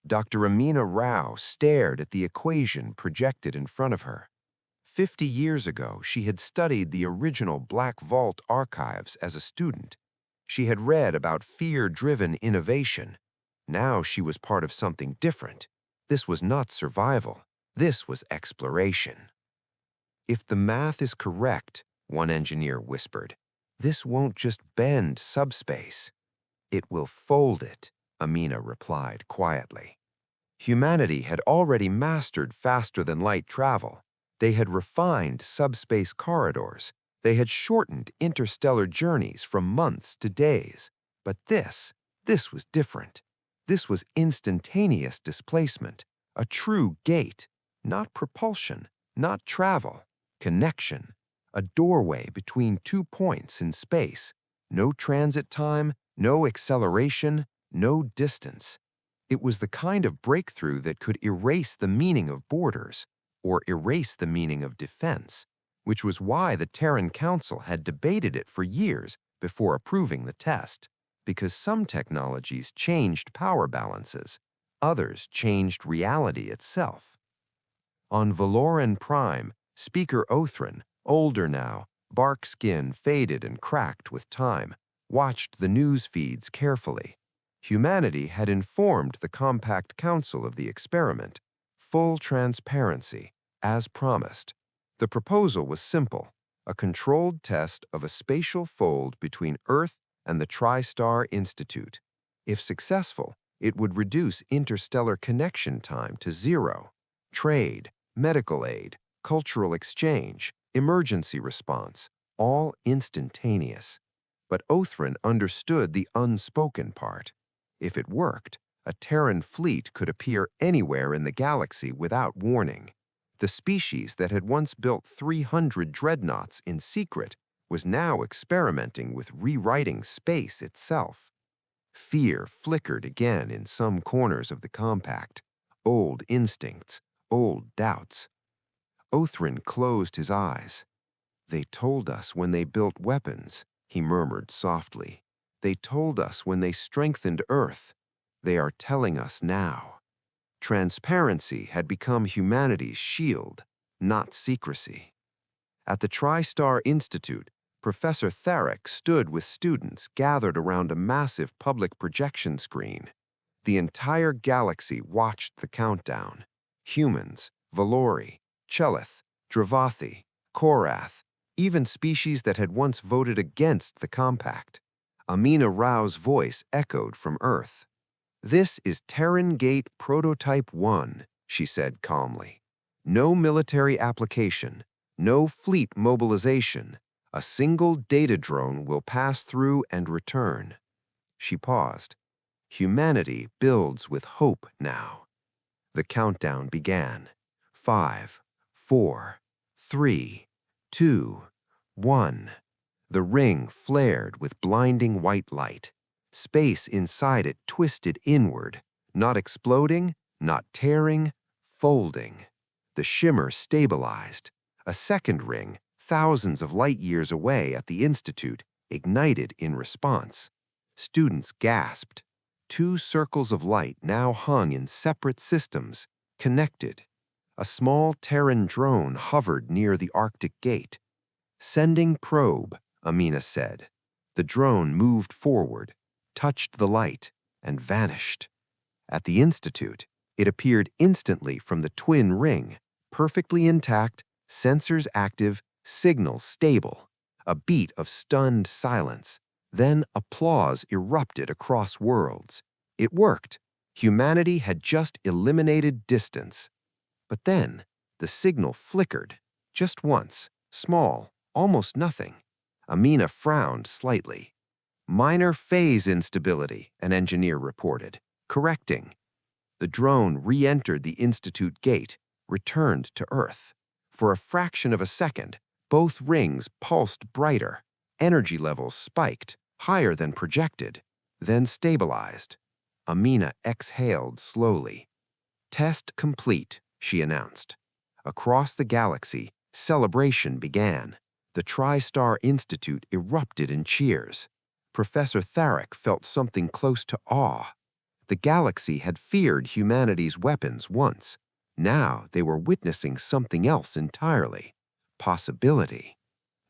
Dr. Amina Rao stared at the equation projected in front of her. 50 years ago, she had studied the original Black Vault archives as a student. She had read about fear-driven innovation. Now she was part of something different. This was not survival. This was exploration. If the math is correct, one engineer whispered, this won't just bend subspace. It will fold it, Amina replied quietly. Humanity had already mastered faster-than-light travel. They had refined subspace corridors. They had shortened interstellar journeys from months to days. But this was different. This was instantaneous displacement, a true gate, not propulsion, not travel, connection, a doorway between 2 points in space. No transit time, no acceleration, no distance. It was the kind of breakthrough that could erase the meaning of borders, or erase the meaning of defense, which was why the Terran Council had debated it for years before approving the test, because some technologies changed power balances, others changed reality itself. On Valoran Prime, Speaker Othran, older now, bark skin faded and cracked with time, watched the news feeds carefully. Humanity had informed the Compact Council of the experiment. Full transparency, as promised. The proposal was simple, a controlled test of a spatial fold between Earth and the TriStar Institute. If successful, it would reduce interstellar connection time to 0. Trade, medical aid, cultural exchange, emergency response, all instantaneous. But Othran understood the unspoken part. If it worked, a Terran fleet could appear anywhere in the galaxy without warning. The species that had once built 300 dreadnoughts in secret was now experimenting with rewriting space itself. Fear flickered again in some corners of the compact. Old instincts, old doubts. Othran closed his eyes. They told us when they built weapons, he murmured softly. They told us when they strengthened Earth. They are telling us now. Transparency had become humanity's shield, not secrecy. At the TriStar Institute, Professor Tharek stood with students gathered around a massive public projection screen. The entire galaxy watched the countdown. Humans, Valori, Chelith, Dravathi, Korath, even species that had once voted against the compact. Amina Rao's voice echoed from Earth. This is Terran Gate Prototype 1, she said calmly. No military application, no fleet mobilization. A single data drone will pass through and return. She paused. Humanity builds with hope now. The countdown began. 5, 4, 3, 2, 1. The ring flared with blinding white light. Space inside it twisted inward, not exploding, not tearing, folding. The shimmer stabilized. A second ring, thousands of light years away at the Institute, ignited in response. Students gasped. 2 circles of light now hung in separate systems, connected. A small Terran drone hovered near the Arctic gate. Sending probe, Amina said. The drone moved forward, touched the light, and vanished. At the Institute, it appeared instantly from the twin ring, perfectly intact, sensors active, signal stable. A beat of stunned silence. Then applause erupted across worlds. It worked. Humanity had just eliminated distance. But then, the signal flickered, just once, small, almost nothing. Amina frowned slightly. Minor phase instability, an engineer reported, correcting. The drone re-entered the Institute gate, returned to Earth. For a fraction of a second, both rings pulsed brighter, energy levels spiked, higher than projected, then stabilized. Amina exhaled slowly. "Test complete," she announced. Across the galaxy, celebration began. The Tri-Star Institute erupted in cheers. Professor Tharek felt something close to awe. The galaxy had feared humanity's weapons once. Now they were witnessing something else entirely. Possibility.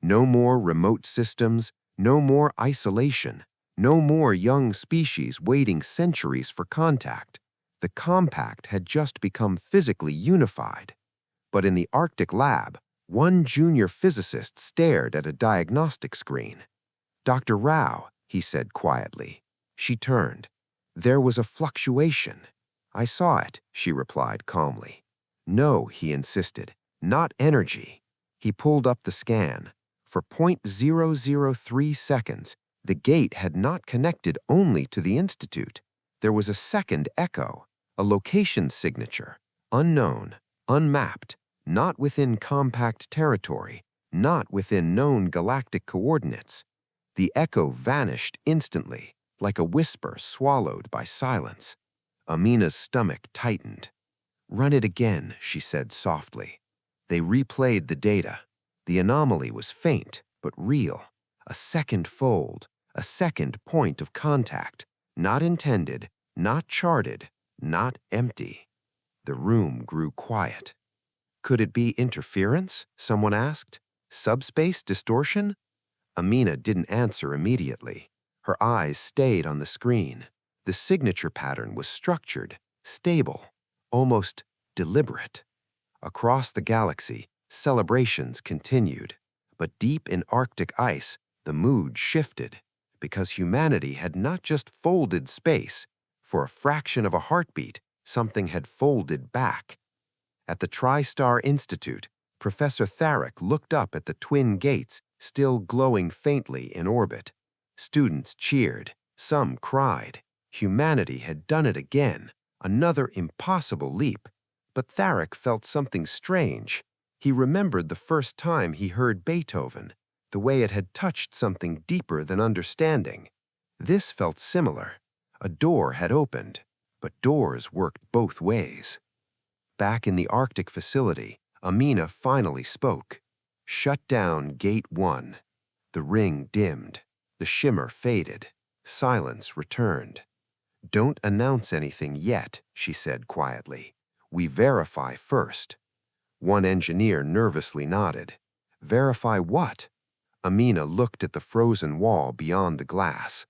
No more remote systems, no more isolation, no more young species waiting centuries for contact. The compact had just become physically unified. But in the Arctic lab, one junior physicist stared at a diagnostic screen. "Dr. Rao," he said quietly. She turned. There was a fluctuation. "I saw it," she replied calmly. "No," he insisted, "not energy." He pulled up the scan. For 0.003 seconds, the gate had not connected only to the Institute. There was a second echo, a location signature, unknown, unmapped, not within compact territory, not within known galactic coordinates. The echo vanished instantly, like a whisper swallowed by silence. Amina's stomach tightened. "Run it again," she said softly. They replayed the data. The anomaly was faint, but real. A second fold, a second point of contact, not intended, not charted, not empty. The room grew quiet. "Could it be interference?" someone asked. "Subspace distortion?" Amina didn't answer immediately. Her eyes stayed on the screen. The signature pattern was structured, stable, almost deliberate. Across the galaxy, celebrations continued. But deep in Arctic ice, the mood shifted, because humanity had not just folded space. For a fraction of a heartbeat, something had folded back. At the Tri-Star Institute, Professor Tharek looked up at the twin gates still glowing faintly in orbit. Students cheered. Some cried. Humanity had done it again, another impossible leap. But Tharek felt something strange. He remembered the first time he heard Beethoven, the way it had touched something deeper than understanding. This felt similar. A door had opened, but doors worked both ways. Back in the Arctic facility, Amina finally spoke. "Shut down Gate 1. The ring dimmed. The shimmer faded. Silence returned. "Don't announce anything yet," she said quietly. "We verify first." One engineer nervously nodded. "Verify what?" Amina looked at the frozen wall beyond the glass.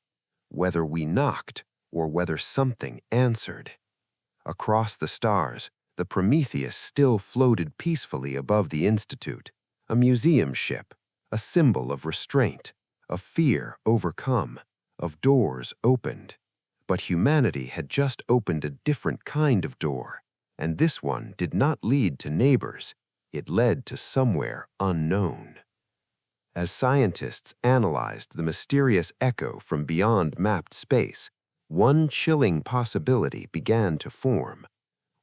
"Whether we knocked or whether something answered." Across the stars, the Prometheus still floated peacefully above the Institute, a museum ship, a symbol of restraint, of fear overcome, of doors opened. But humanity had just opened a different kind of door, and this one did not lead to neighbors. It led to somewhere unknown. As scientists analyzed the mysterious echo from beyond mapped space, one chilling possibility began to form.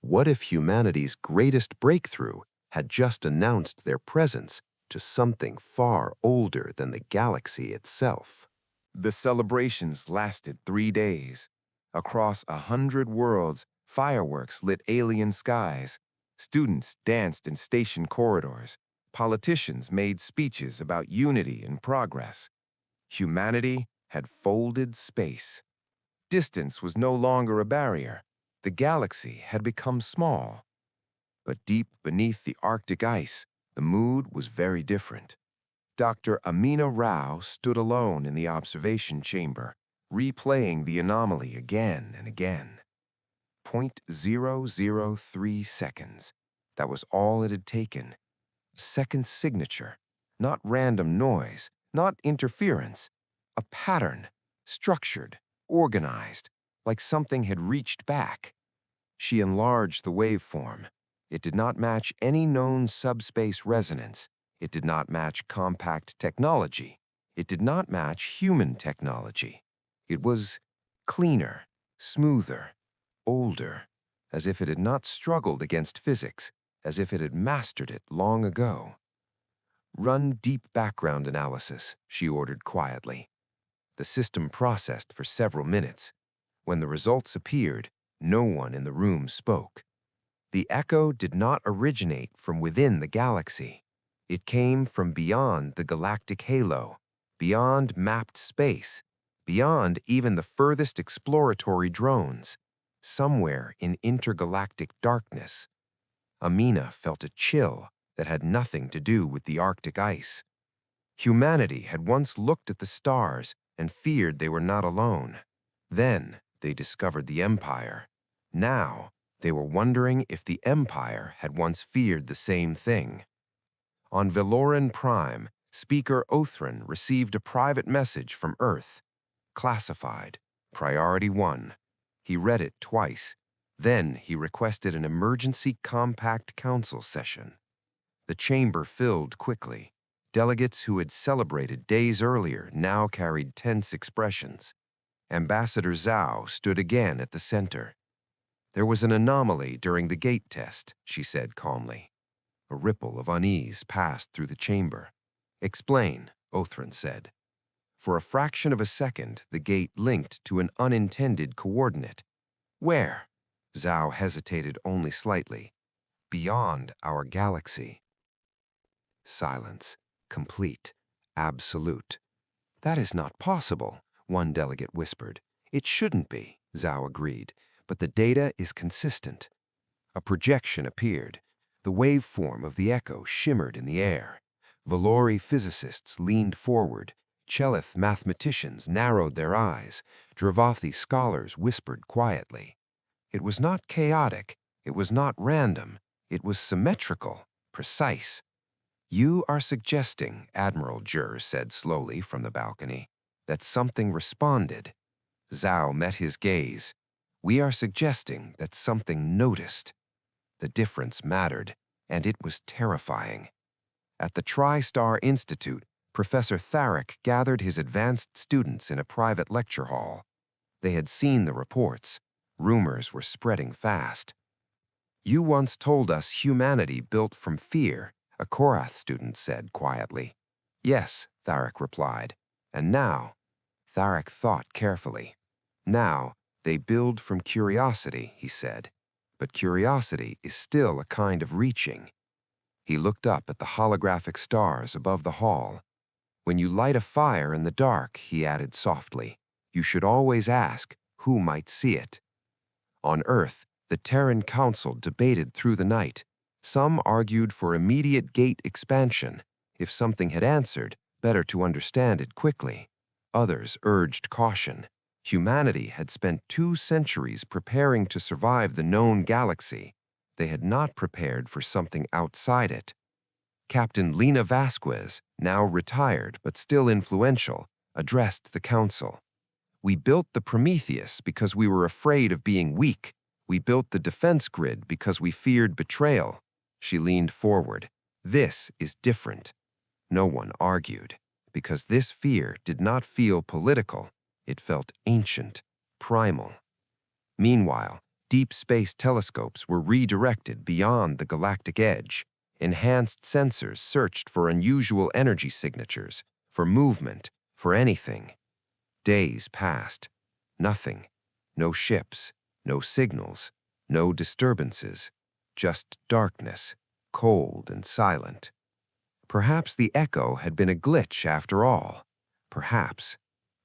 What if humanity's greatest breakthrough had just announced their presence to something far older than the galaxy itself? The celebrations lasted 3 days. Across 100 worlds, fireworks lit alien skies. Students danced in station corridors. Politicians made speeches about unity and progress. Humanity had folded space. Distance was no longer a barrier. The galaxy had become small. But deep beneath the Arctic ice, the mood was very different. Dr. Amina Rao stood alone in the observation chamber, replaying the anomaly again and again. 0.003 seconds. That was all it had taken. A second signature, not random noise, not interference. A pattern, structured, organized, like something had reached back. She enlarged the waveform. It did not match any known subspace resonance. It did not match compact technology. It did not match human technology. It was cleaner, smoother, older, as if it had not struggled against physics. as if it had mastered it long ago. "Run deep background analysis," she ordered quietly. The system processed for several minutes. When the results appeared, no one in the room spoke. The echo did not originate from within the galaxy. It came from beyond the galactic halo, beyond mapped space, beyond even the furthest exploratory drones, somewhere in intergalactic darkness. Amina felt a chill that had nothing to do with the Arctic ice. Humanity had once looked at the stars and feared they were not alone. Then they discovered the Empire. Now they were wondering if the Empire had once feared the same thing. On Valoran Prime, Speaker Othran received a private message from Earth. Classified, Priority 1. He read it twice. Then he requested an emergency compact council session. The chamber filled quickly. Delegates who had celebrated days earlier now carried tense expressions. Ambassador Zhao stood again at the center. "There was an anomaly during the gate test," she said calmly. A ripple of unease passed through the chamber. "Explain," Othran said. For a fraction of a second, the gate linked to an unintended coordinate. "Where?" Zhao hesitated only slightly. "Beyond our galaxy." Silence. Complete. Absolute. "That is not possible," one delegate whispered. "It shouldn't be," Zhao agreed, "but the data is consistent." A projection appeared. The waveform of the echo shimmered in the air. Valori physicists leaned forward. Chelith mathematicians narrowed their eyes. Dravathi scholars whispered quietly. It was not chaotic. It was not random. It was symmetrical, precise. "You are suggesting," Admiral Jur said slowly from the balcony, "that something responded." Zhao met his gaze. "We are suggesting that something noticed." The difference mattered, and it was terrifying. At the TriStar Institute, Professor Tharek gathered his advanced students in a private lecture hall. They had seen the reports. Rumors were spreading fast. "You once told us humanity built from fear," a Korath student said quietly. "Yes," Tharek replied. "And now?" Tharek thought carefully. "Now, they build from curiosity," he said. "But curiosity is still a kind of reaching." He looked up at the holographic stars above the hall. "When you light a fire in the dark," he added softly, "you should always ask who might see it." On Earth, the Terran Council debated through the night. Some argued for immediate gate expansion. If something had answered, better to understand it quickly. Others urged caution. Humanity had spent 2 centuries preparing to survive the known galaxy. They had not prepared for something outside it. Captain Lena Vasquez, now retired but still influential, addressed the council. "We built the Prometheus because we were afraid of being weak. We built the defense grid because we feared betrayal." She leaned forward. "This is different." No one argued, because this fear did not feel political. It felt ancient, primal. Meanwhile, deep space telescopes were redirected beyond the galactic edge. Enhanced sensors searched for unusual energy signatures, for movement, for anything. Days passed. Nothing. No ships, no signals, no disturbances. Just darkness, cold and silent. Perhaps the echo had been a glitch after all. Perhaps.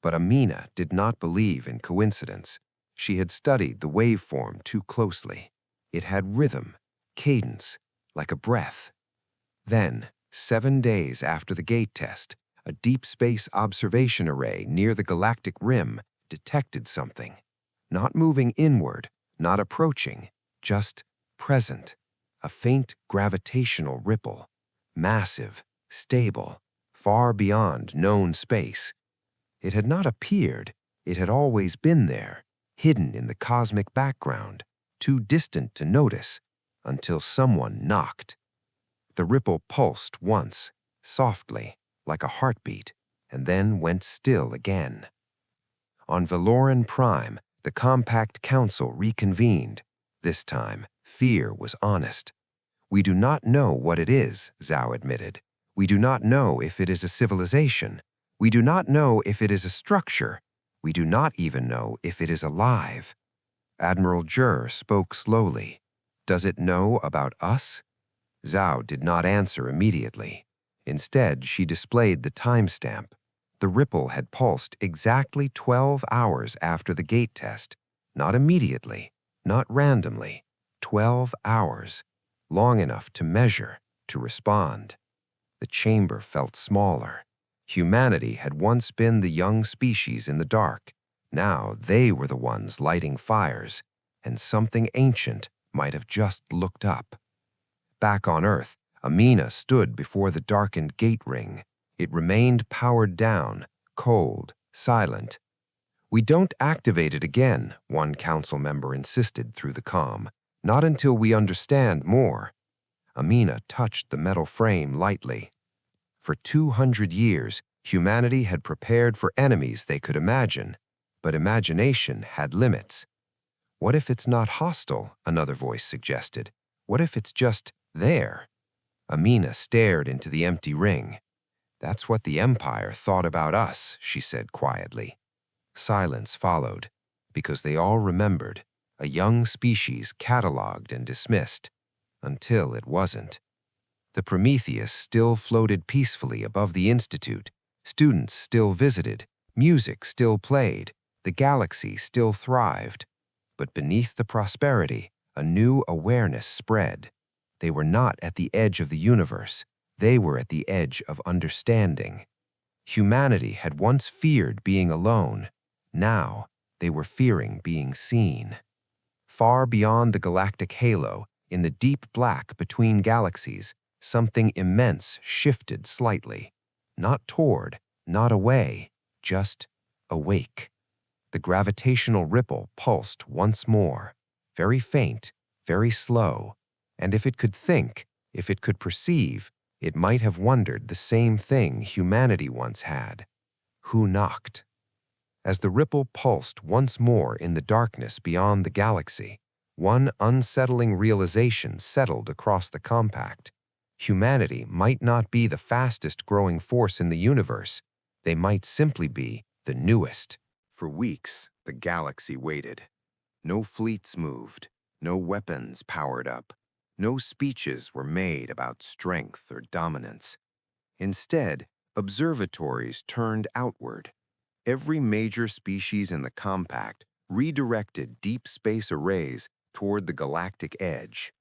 But Amina did not believe in coincidence. She had studied the waveform too closely. It had rhythm, cadence, like a breath. Then, 7 days after the gate test, a deep space observation array near the galactic rim detected something. Not moving inward, not approaching, just present. A faint gravitational ripple. Massive, stable, far beyond known space. It had not appeared, it had always been there, hidden in the cosmic background, too distant to notice, until someone knocked. The ripple pulsed once, softly, like a heartbeat, and then went still again. On Valoran Prime, the Compact Council reconvened. This time, fear was honest. We do not know what it is, Zhao admitted. We do not know if it is a civilization. We do not know if it is a structure. We do not even know if it is alive. Admiral Jur spoke slowly. Does it know about us? Zhao did not answer immediately. Instead, she displayed the timestamp. The ripple had pulsed exactly 12 hours after the gate test. Not immediately, not randomly. 12 hours. Long enough to measure, to respond. The chamber felt smaller. Humanity had once been the young species in the dark. Now they were the ones lighting fires, and something ancient might have just looked up. Back on Earth, Amina stood before the darkened gate ring. It remained powered down, cold, silent. "We don't activate it again," one council member insisted through the comm. "Not until we understand more." Amina touched the metal frame lightly. For 200 years, humanity had prepared for enemies they could imagine, but imagination had limits. "What if it's not hostile?" another voice suggested. "What if it's just there?" Amina stared into the empty ring. "That's what the Empire thought about us," she said quietly. Silence followed, because they all remembered, a young species catalogued and dismissed, until it wasn't. The Prometheus still floated peacefully above the Institute, students still visited, music still played, the galaxy still thrived. But beneath the prosperity, a new awareness spread. They were not at the edge of the universe, they were at the edge of understanding. Humanity had once feared being alone. Now, they were fearing being seen. Far beyond the galactic halo, in the deep black between galaxies, something immense shifted slightly. Not toward, not away, just awake. The gravitational ripple pulsed once more, very faint, very slow, and if it could think, if it could perceive, it might have wondered the same thing humanity once had. Who knocked? As the ripple pulsed once more in the darkness beyond the galaxy, one unsettling realization settled across the compact. Humanity might not be the fastest-growing force in the universe. They might simply be the newest. For weeks, the galaxy waited. No fleets moved, no weapons powered up, no speeches were made about strength or dominance. Instead, observatories turned outward. Every major species in the compact redirected deep space arrays toward the galactic edge.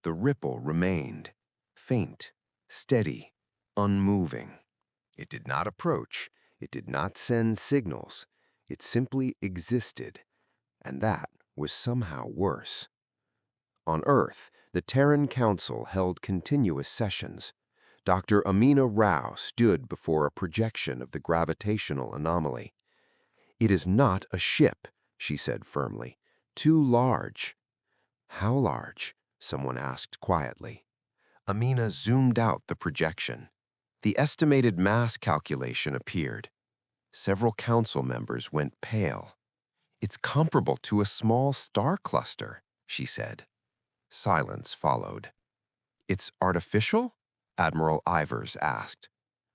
The ripple remained, faint, steady, unmoving. It did not approach, it did not send signals, it simply existed, and that was somehow worse. On Earth, the Terran Council held continuous sessions. Dr. Amina Rao stood before a projection of the gravitational anomaly. "It is not a ship," she said firmly. "Too large." "How large?" someone asked quietly. Amina zoomed out the projection. The estimated mass calculation appeared. Several council members went pale. "It's comparable to a small star cluster," she said. Silence followed. "It's artificial?" Admiral Ivers asked.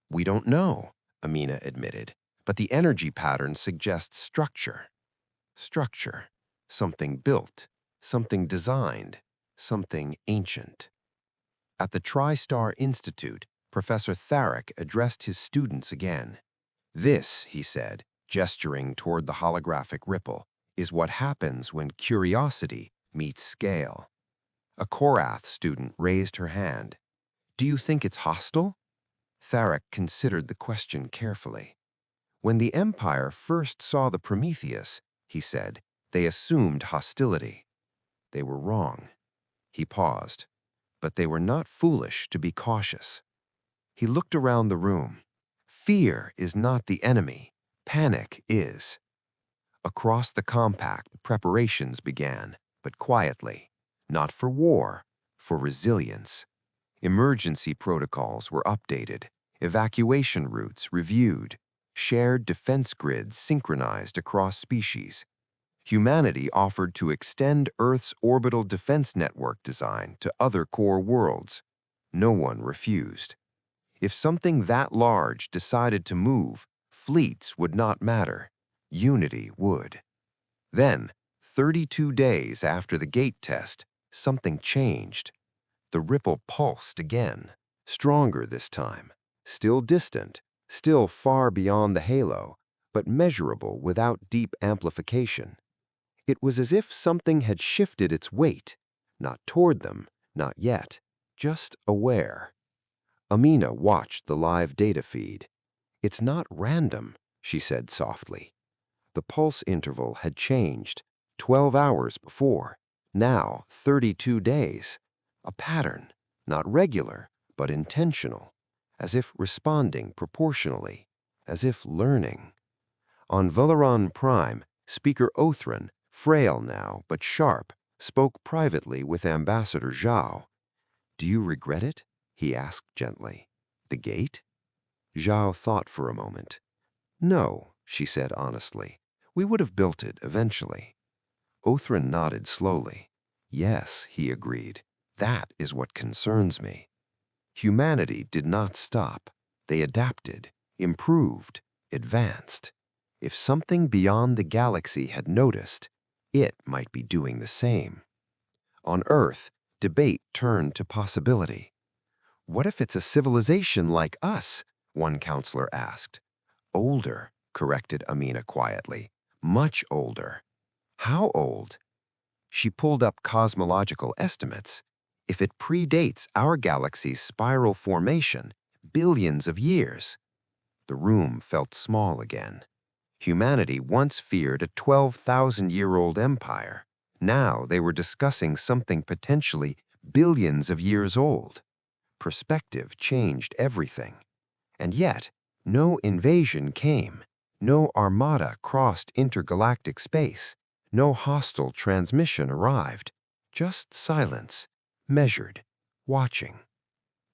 "We don't know," Amina admitted, "but the energy pattern suggests structure." Structure. Something built, something designed, something ancient. At the TriStar Institute, Professor Tharek addressed his students again. "This," he said, gesturing toward the holographic ripple, "is what happens when curiosity meets scale." A Korath student raised her hand. "Do you think it's hostile?" Tharek considered the question carefully. "When the Empire first saw the Prometheus," he said, "they assumed hostility. They were wrong." He paused. But they were not foolish to be cautious. He looked around the room. Fear is not the enemy. Panic is. Across the compact, preparations began, but quietly. Not for war, for resilience. Emergency protocols were updated, evacuation routes reviewed, shared defense grids synchronized across species. Humanity offered to extend Earth's orbital defense network design to other core worlds. No one refused. If something that large decided to move, fleets would not matter. Unity would. Then, 32 days after the gate test, something changed. The ripple pulsed again, stronger this time, still distant, still far beyond the halo, but measurable without deep amplification. It was as if something had shifted its weight, not toward them, not yet, just aware. Amina watched the live data feed. "It's not random," she said softly. The pulse interval had changed, 12 hours before, now 32 days. A pattern, not regular, but intentional, as if responding proportionally, as if learning. On Valeron Prime, Speaker Othran, frail now but sharp, spoke privately with Ambassador Zhao. "Do you regret it?" he asked gently. "The gate?" Zhao thought for a moment. "No," she said honestly. "We would have built it eventually." Othran nodded slowly. "Yes," he agreed. "That is what concerns me." Humanity did not stop. They adapted, improved, advanced. If something beyond the galaxy had noticed, it might be doing the same. On Earth, debate turned to possibility. "What if it's a civilization like us?" one counselor asked. "Older," corrected Amina quietly. "Much older." "How old?" She pulled up cosmological estimates. "If it predates our galaxy's spiral formation, billions of years." The room felt small again. Humanity once feared a 12,000-year-old empire. Now they were discussing something potentially billions of years old. Perspective changed everything. And yet, no invasion came. No armada crossed intergalactic space. No hostile transmission arrived. Just silence, measured, watching.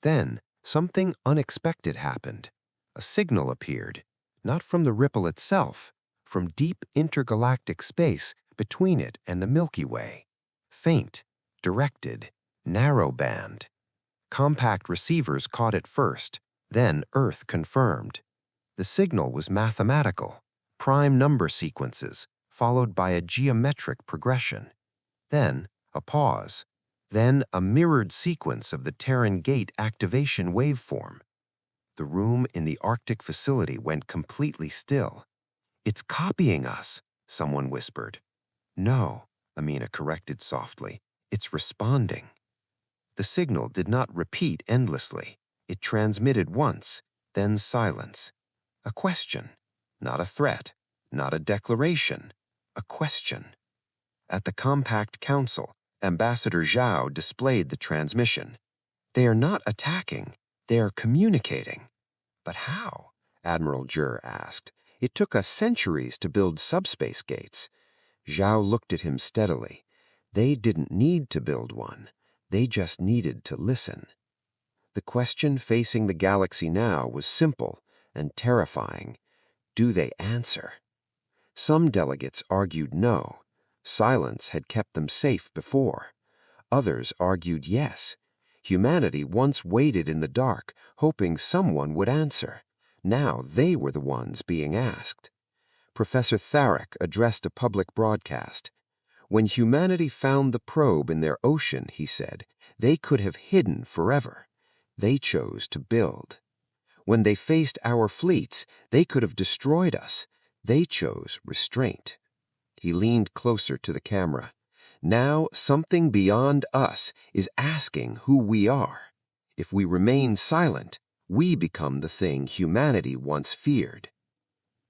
Then, something unexpected happened. A signal appeared, not from the ripple itself, from deep intergalactic space between it and the Milky Way. Faint, directed, narrow-band. Compact receivers caught it first, then Earth confirmed. The signal was mathematical, prime number sequences, followed by a geometric progression. Then a pause. Then a mirrored sequence of the Terran gate activation waveform. The room in the Arctic facility went completely still. "It's copying us," someone whispered. "No," Amina corrected softly. "It's responding." The signal did not repeat endlessly. It transmitted once, then silence. A question, not a threat, not a declaration, a question. At the Compact Council, Ambassador Zhao displayed the transmission. "They are not attacking, they are communicating." "But how?" Admiral Jur asked. "It took us centuries to build subspace gates." Zhao looked at him steadily. "They didn't need to build one. They just needed to listen." The question facing the galaxy now was simple and terrifying. Do they answer? Some delegates argued no. Silence had kept them safe before. Others argued yes. Humanity once waited in the dark, hoping someone would answer. Now they were the ones being asked. Professor Tharek addressed a public broadcast. "When humanity found the probe in their ocean," he said, "they could have hidden forever. They chose to build. When they faced our fleets, they could have destroyed us. They chose restraint." He leaned closer to the camera. "Now something beyond us is asking who we are. If we remain silent, we become the thing humanity once feared."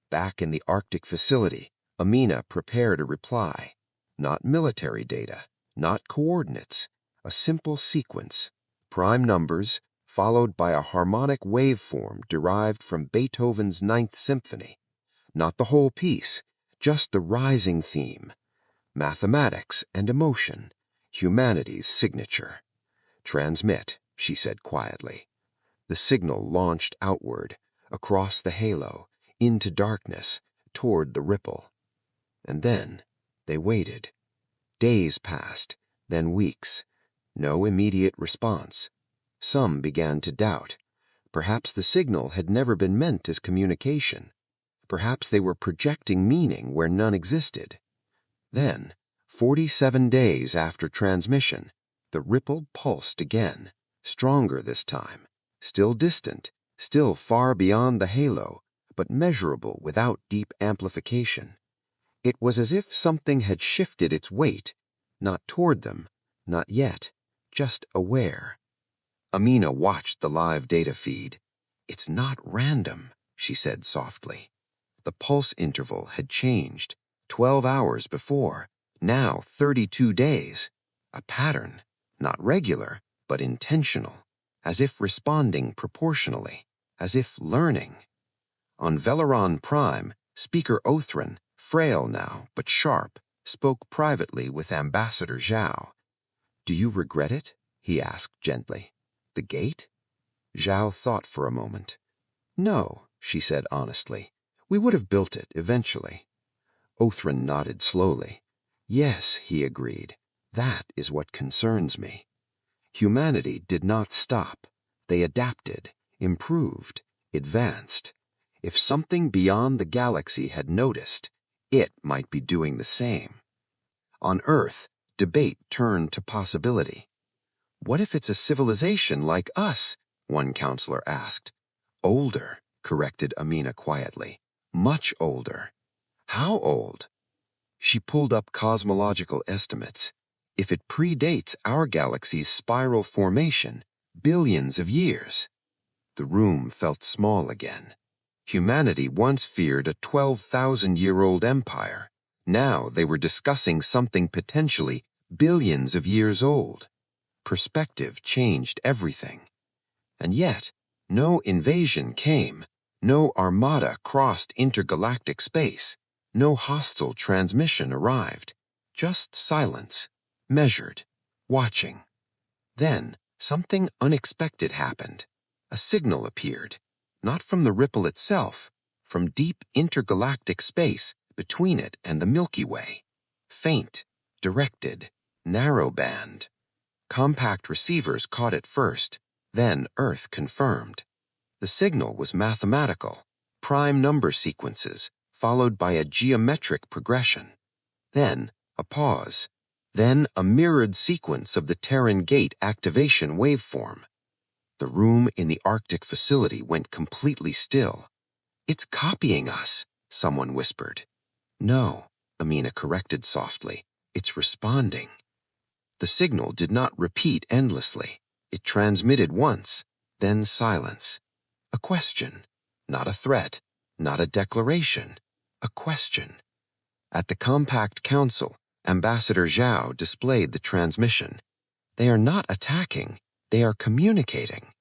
Back in the Arctic facility, Amina prepared a reply. Not military data, not coordinates, a simple sequence. Prime numbers, followed by a harmonic waveform derived from Beethoven's Ninth Symphony. Not the whole piece, just the rising theme. Mathematics and emotion, humanity's signature. "Transmit," she said quietly. The signal launched outward, across the halo, into darkness, toward the ripple. And then They waited. Days passed, then weeks. No immediate response. Some began to doubt. Perhaps the signal had never been meant as communication. Perhaps they were projecting meaning where none existed. Then, 47 days after transmission, the ripple pulsed again, stronger this time, still distant, still far beyond the halo, but measurable without deep amplification. It was as if something had shifted its weight, not toward them, not yet, just aware. Amina watched the live data feed. "It's not random," she said softly. The pulse interval had changed, 12 hours before, now 32 days. A pattern, not regular, but intentional, as if responding proportionally, as if learning. On Veleron Prime, Speaker Othran, frail now but sharp, spoke privately with Ambassador Zhao. "Do you regret it?" he asked gently. "The gate?" Zhao thought for a moment. "No," she said honestly. "We would have built it eventually." Othran nodded slowly. "Yes," he agreed. "That is what concerns me." Humanity did not stop. They adapted, improved, advanced. If something beyond the galaxy had noticed, it might be doing the same. On Earth, debate turned to possibility. "What if it's a civilization like us?" one counselor asked. "Older," corrected Amina quietly. "Much older." "How old?" She pulled up cosmological estimates. "If it predates our galaxy's spiral formation, billions of years." The room felt small again. Humanity once feared a 12,000-year-old empire. Now they were discussing something potentially billions of years old. Perspective changed everything. And yet, no invasion came, no armada crossed intergalactic space, no hostile transmission arrived, just silence, measured, watching. Then, something unexpected happened. A signal appeared, not from the ripple itself, from deep intergalactic space between it and the Milky Way. Faint, directed, narrowband. Compact receivers caught it first, then Earth confirmed. The signal was mathematical, prime number sequences, followed by a geometric progression. Then a pause. Then a mirrored sequence of the Terran gate activation waveform. The room in the Arctic facility went completely still. "It's copying us," someone whispered. "No," Amina corrected softly. "It's responding." The signal did not repeat endlessly. It transmitted once, then silence. A question, not a threat, not a declaration, a question. At the Compact Council, Ambassador Zhao displayed the transmission. "They are not attacking, they are communicating."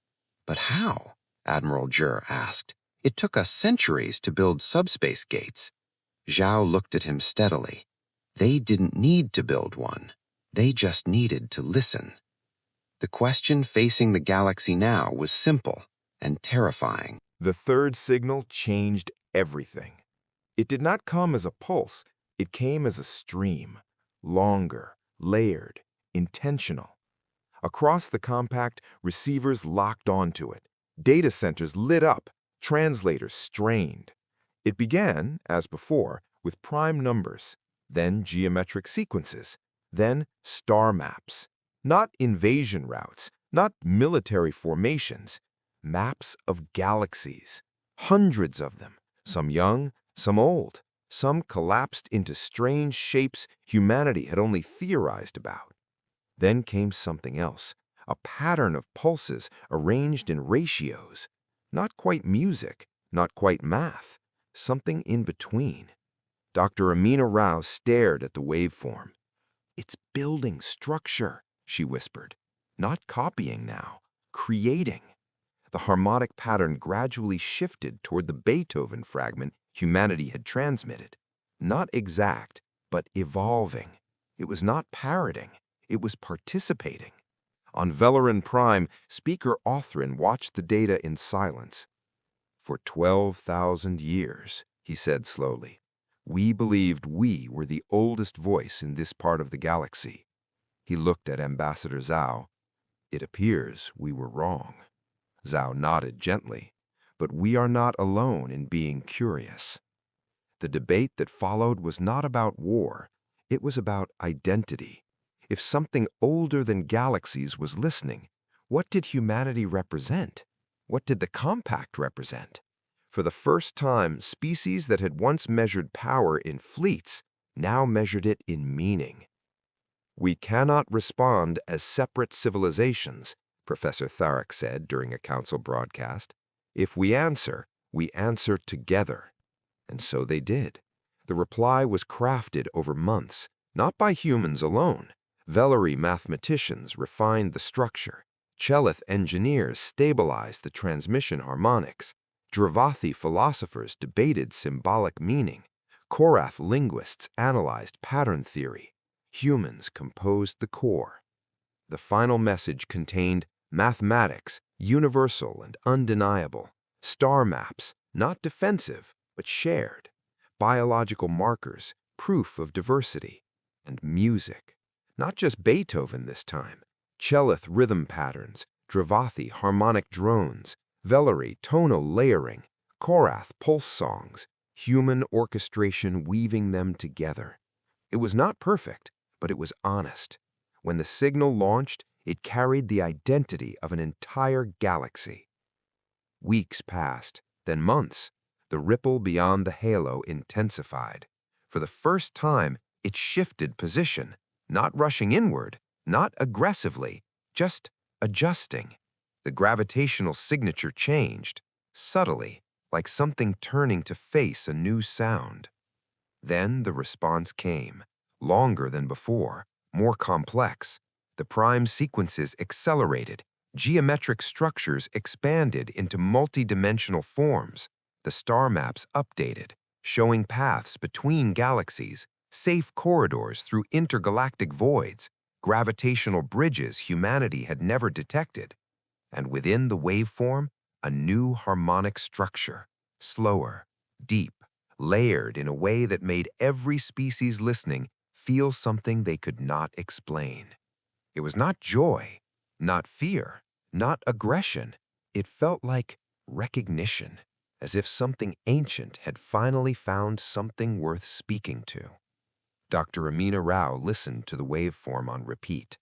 "But how?" Admiral Jur asked. "It took us centuries to build subspace gates." Zhao looked at him steadily. They didn't need to build one. They just needed to listen. The question facing the galaxy now was simple and terrifying. The third signal changed everything. It did not come as a pulse, it came as a stream, longer, layered, intentional. Across the compact, receivers locked onto it. Data centers lit up, translators strained. It began, as before, with prime numbers, then geometric sequences, then star maps. Not invasion routes, not military formations, maps of galaxies. Hundreds of them, some young, some old, some collapsed into strange shapes humanity had only theorized about. Then came something else, a pattern of pulses arranged in ratios. Not quite music, not quite math, something in between. Dr. Amina Rao stared at the waveform. "It's building structure," she whispered. "Not copying now, creating." The harmonic pattern gradually shifted toward the Beethoven fragment humanity had transmitted. Not exact, but evolving. It was not parroting. It was participating. On Veleron Prime, Speaker Othran watched the data in silence. "For 12,000 years," he said slowly, We believed we were the oldest voice in this part of the galaxy. He looked at Ambassador Zhao. It appears we were wrong. Zhao nodded gently, but we are not alone in being curious. The debate that followed was not about war. It was about identity. If something older than galaxies was listening, what did humanity represent? What did the compact represent? For the first time, species that had once measured power in fleets now measured it in meaning. We cannot respond as separate civilizations, Professor Tharek said during a council broadcast. If we answer together. And so they did. The reply was crafted over months, not by humans alone. Valori mathematicians refined the structure. Chelith engineers stabilized the transmission harmonics. Dravathi philosophers debated symbolic meaning. Korath linguists analyzed pattern theory. Humans composed the core. The final message contained mathematics, universal and undeniable. Star maps, not defensive, but shared. Biological markers, proof of diversity. And music. Not just Beethoven this time. Chelith rhythm patterns, Dravathi harmonic drones, Valori tonal layering, Korath pulse songs, human orchestration weaving them together. It was not perfect, but it was honest. When the signal launched, it carried the identity of an entire galaxy. Weeks passed, then months. The ripple beyond the halo intensified. For the first time, it shifted position, not rushing inward, not aggressively, just adjusting. The gravitational signature changed, subtly, like something turning to face a new sound. Then the response came, longer than before, more complex. The prime sequences accelerated, geometric structures expanded into multidimensional forms. The star maps updated, showing paths between galaxies, safe corridors through intergalactic voids, gravitational bridges humanity had never detected. And within the waveform, a new harmonic structure, slower, deep, layered in a way that made every species listening feel something they could not explain. It was not joy, not fear, not aggression. It felt like recognition, as if something ancient had finally found something worth speaking to. Dr. Amina Rao listened to the waveform on repeat.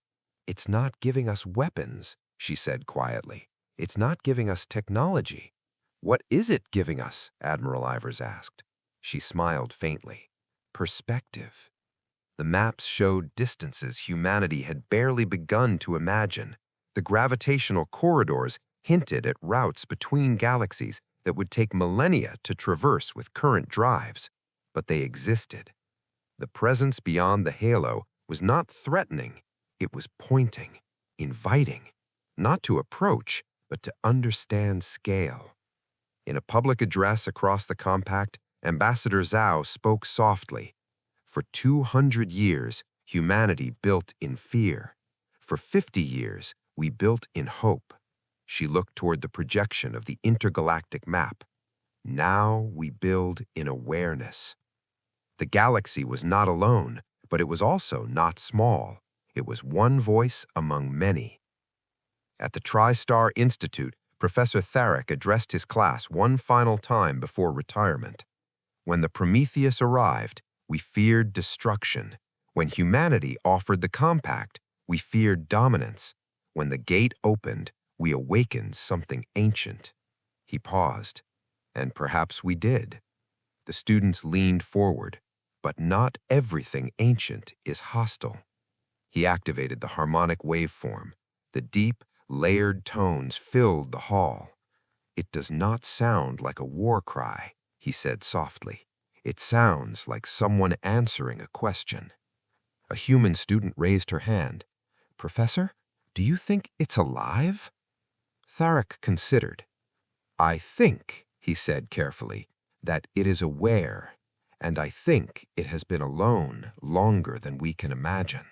"It's not giving us weapons," she said quietly. "It's not giving us technology." "What is it giving us?" Admiral Ivers asked. She smiled faintly. "Perspective." The maps showed distances humanity had barely begun to imagine. The gravitational corridors hinted at routes between galaxies that would take millennia to traverse with current drives. But they existed. The presence beyond the halo was not threatening. It was pointing, inviting, not to approach, but to understand scale. In a public address across the compact, Ambassador Zhao spoke softly. For 200 years, humanity built in fear. For 50 years, we built in hope. She looked toward the projection of the intergalactic map. Now we build in awareness. The galaxy was not alone, but it was also not small. It was one voice among many. At the TriStar Institute, Professor Tharek addressed his class one final time before retirement. When the Prometheus arrived, we feared destruction. When humanity offered the compact, we feared dominance. When the gate opened, we awakened something ancient. He paused, and perhaps we did. The students leaned forward, but not everything ancient is hostile. He activated the harmonic waveform. The deep, layered tones filled the hall. "It does not sound like a war cry," he said softly. "It sounds like someone answering a question." A human student raised her hand. "Professor, do you think it's alive?" Tharek considered. "I think," he said carefully, "that it is aware, and I think it has been alone longer than we can imagine."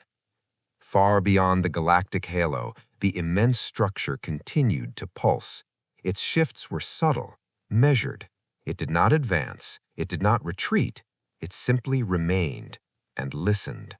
Far beyond the galactic halo, the immense structure continued to pulse. Its shifts were subtle, measured. It did not advance. It did not retreat. It simply remained and listened.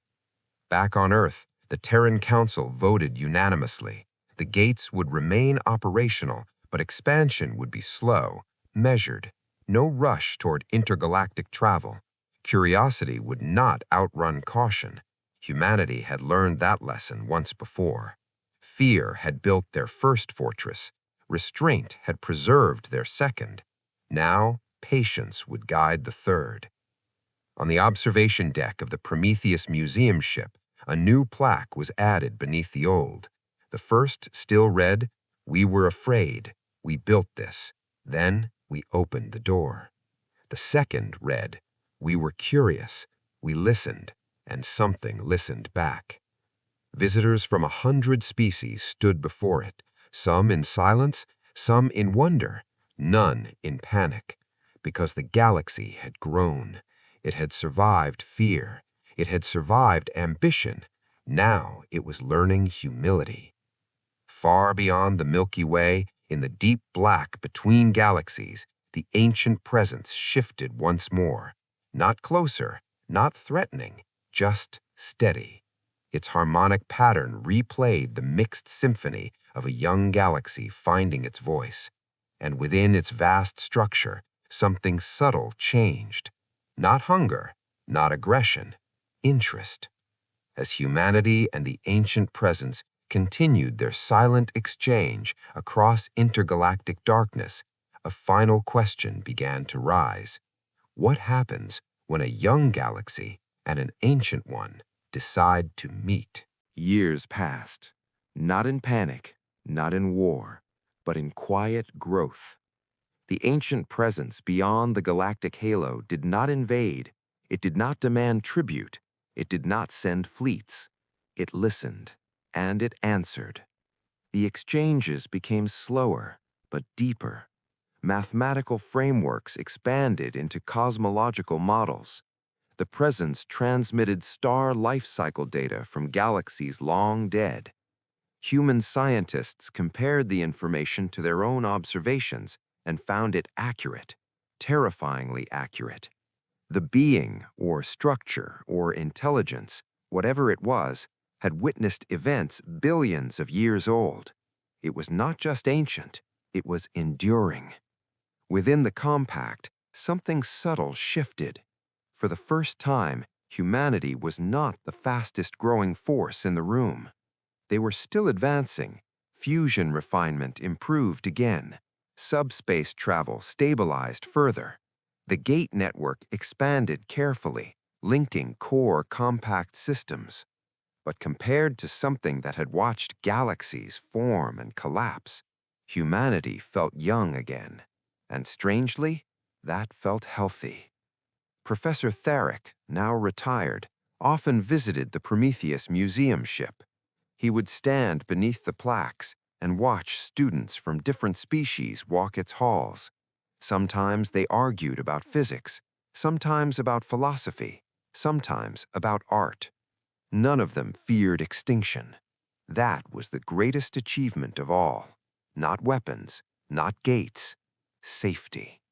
Back on Earth, the Terran Council voted unanimously. The gates would remain operational, but expansion would be slow, measured. No rush toward intergalactic travel. Curiosity would not outrun caution. Humanity had learned that lesson once before. Fear had built their first fortress. Restraint had preserved their second. Now, patience would guide the third. On the observation deck of the Prometheus museum ship, a new plaque was added beneath the old. The first still read, "We were afraid. We built this. Then we opened the door." The second read, "We were curious. We listened, and something listened back." Visitors from 100 species stood before it, some in silence, some in wonder, none in panic, because the galaxy had grown. It had survived fear. It had survived ambition. Now it was learning humility. Far beyond the Milky Way, in the deep black between galaxies, the ancient presence shifted once more. Not closer, not threatening, just steady. Its harmonic pattern replayed the mixed symphony of a young galaxy finding its voice. And within its vast structure, something subtle changed. Not hunger, not aggression, interest. As humanity and the ancient presence continued their silent exchange across intergalactic darkness, a final question began to rise. What happens when a young galaxy and an ancient one decide to meet? Years passed, not in panic, not in war, but in quiet growth. The ancient presence beyond the galactic halo did not invade, it did not demand tribute, it did not send fleets. It listened, and it answered. The exchanges became slower, but deeper. Mathematical frameworks expanded into cosmological models. The presence transmitted star life cycle data from galaxies long dead. Human scientists compared the information to their own observations and found it accurate, terrifyingly accurate. The being, or structure, or intelligence, whatever it was, had witnessed events billions of years old. It was not just ancient, it was enduring. Within the compact, something subtle shifted. For the first time, humanity was not the fastest-growing force in the room. They were still advancing. Fusion refinement improved again. Subspace travel stabilized further. The gate network expanded carefully, linking core compact systems. But compared to something that had watched galaxies form and collapse, humanity felt young again. And strangely, that felt healthy. Professor Tharek, now retired, often visited the Prometheus museum ship. He would stand beneath the plaques and watch students from different species walk its halls. Sometimes they argued about physics, sometimes about philosophy, sometimes about art. None of them feared extinction. That was the greatest achievement of all. Not weapons, not gates, safety.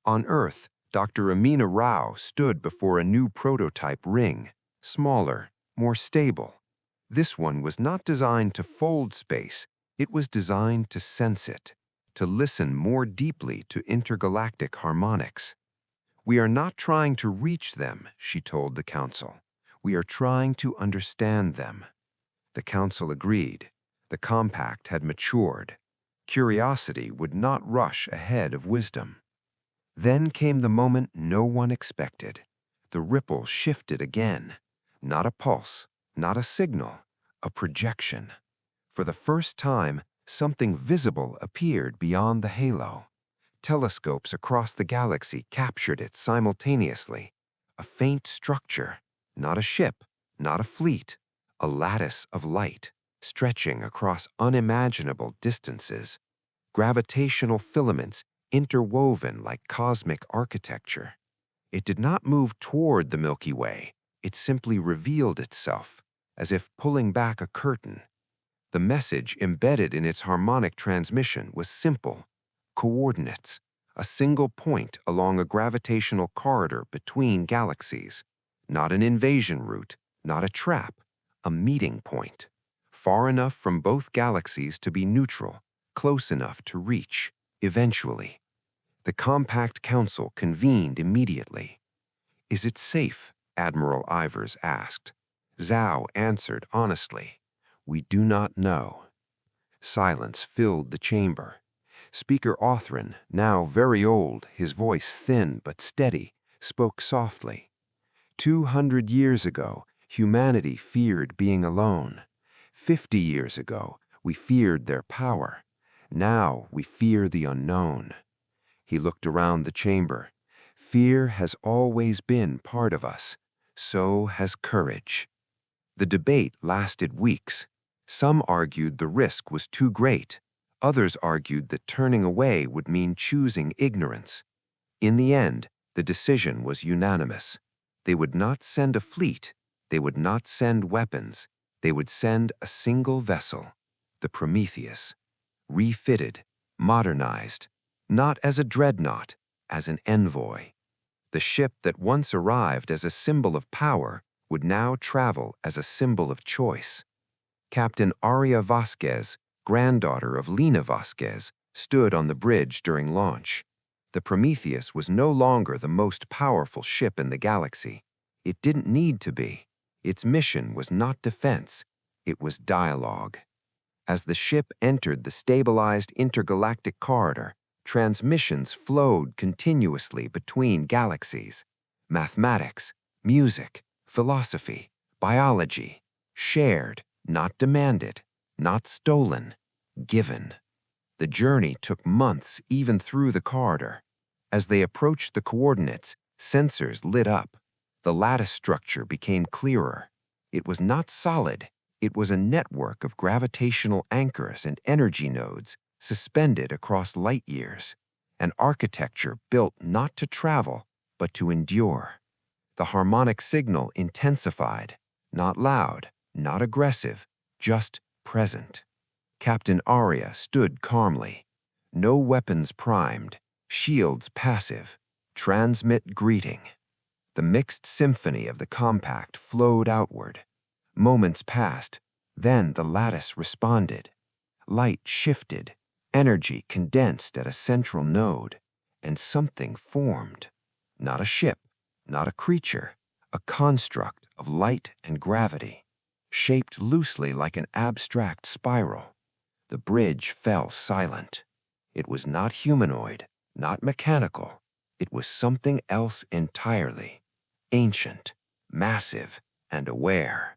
On Earth, Dr. Amina Rao stood before a new prototype ring, smaller, more stable. This one was not designed to fold space, it was designed to sense it, to listen more deeply to intergalactic harmonics. "We are not trying to reach them," she told the Council. "We are trying to understand them." The Council agreed. The compact had matured. Curiosity would not rush ahead of wisdom. Then came the moment no one expected. The ripple shifted again. Not a pulse, not a signal, a projection. For the first time, something visible appeared beyond the halo. Telescopes across the galaxy captured it simultaneously. A faint structure, not a ship, not a fleet, a lattice of light, stretching across unimaginable distances. Gravitational filaments interwoven like cosmic architecture. It did not move toward the Milky Way. It simply revealed itself, as if pulling back a curtain. The message embedded in its harmonic transmission was simple: coordinates, a single point along a gravitational corridor between galaxies. Not an invasion route, not a trap, a meeting point. Far enough from both galaxies to be neutral, close enough to reach, eventually. The Compact Council convened immediately. "Is it safe?" Admiral Ivers asked. Zhao answered honestly, "We do not know." Silence filled the chamber. Speaker Othrin, now very old, his voice thin but steady, spoke softly. 200 years ago, humanity feared being alone. 50 years ago, we feared their power. Now we fear the unknown. He looked around the chamber. Fear has always been part of us. So has courage. The debate lasted weeks. Some argued the risk was too great. Others argued that turning away would mean choosing ignorance. In the end, the decision was unanimous. They would not send a fleet. They would not send weapons. They would send a single vessel, the Prometheus, refitted, modernized, not as a dreadnought, as an envoy. The ship that once arrived as a symbol of power would now travel as a symbol of choice. Captain Aria Vasquez, granddaughter of Lena Vasquez, stood on the bridge during launch. The Prometheus was no longer the most powerful ship in the galaxy. It didn't need to be. Its mission was not defense. It was dialogue. As the ship entered the stabilized intergalactic corridor, transmissions flowed continuously between galaxies. Mathematics, music, philosophy, biology, shared, not demanded, not stolen, given. The journey took months even through the corridor. As they approached the coordinates, sensors lit up. The lattice structure became clearer. It was not solid. It was a network of gravitational anchors and energy nodes suspended across light years, an architecture built not to travel, but to endure. The harmonic signal intensified, not loud, not aggressive, just present. Captain Aria stood calmly. No weapons primed, shields passive, transmit greeting. The mixed symphony of the compact flowed outward. Moments passed, then the lattice responded. Light shifted, energy condensed at a central node, and something formed. Not a ship, not a creature, a construct of light and gravity, shaped loosely like an abstract spiral. The bridge fell silent. It was not humanoid, not mechanical. It was something else entirely. Ancient, massive, and aware.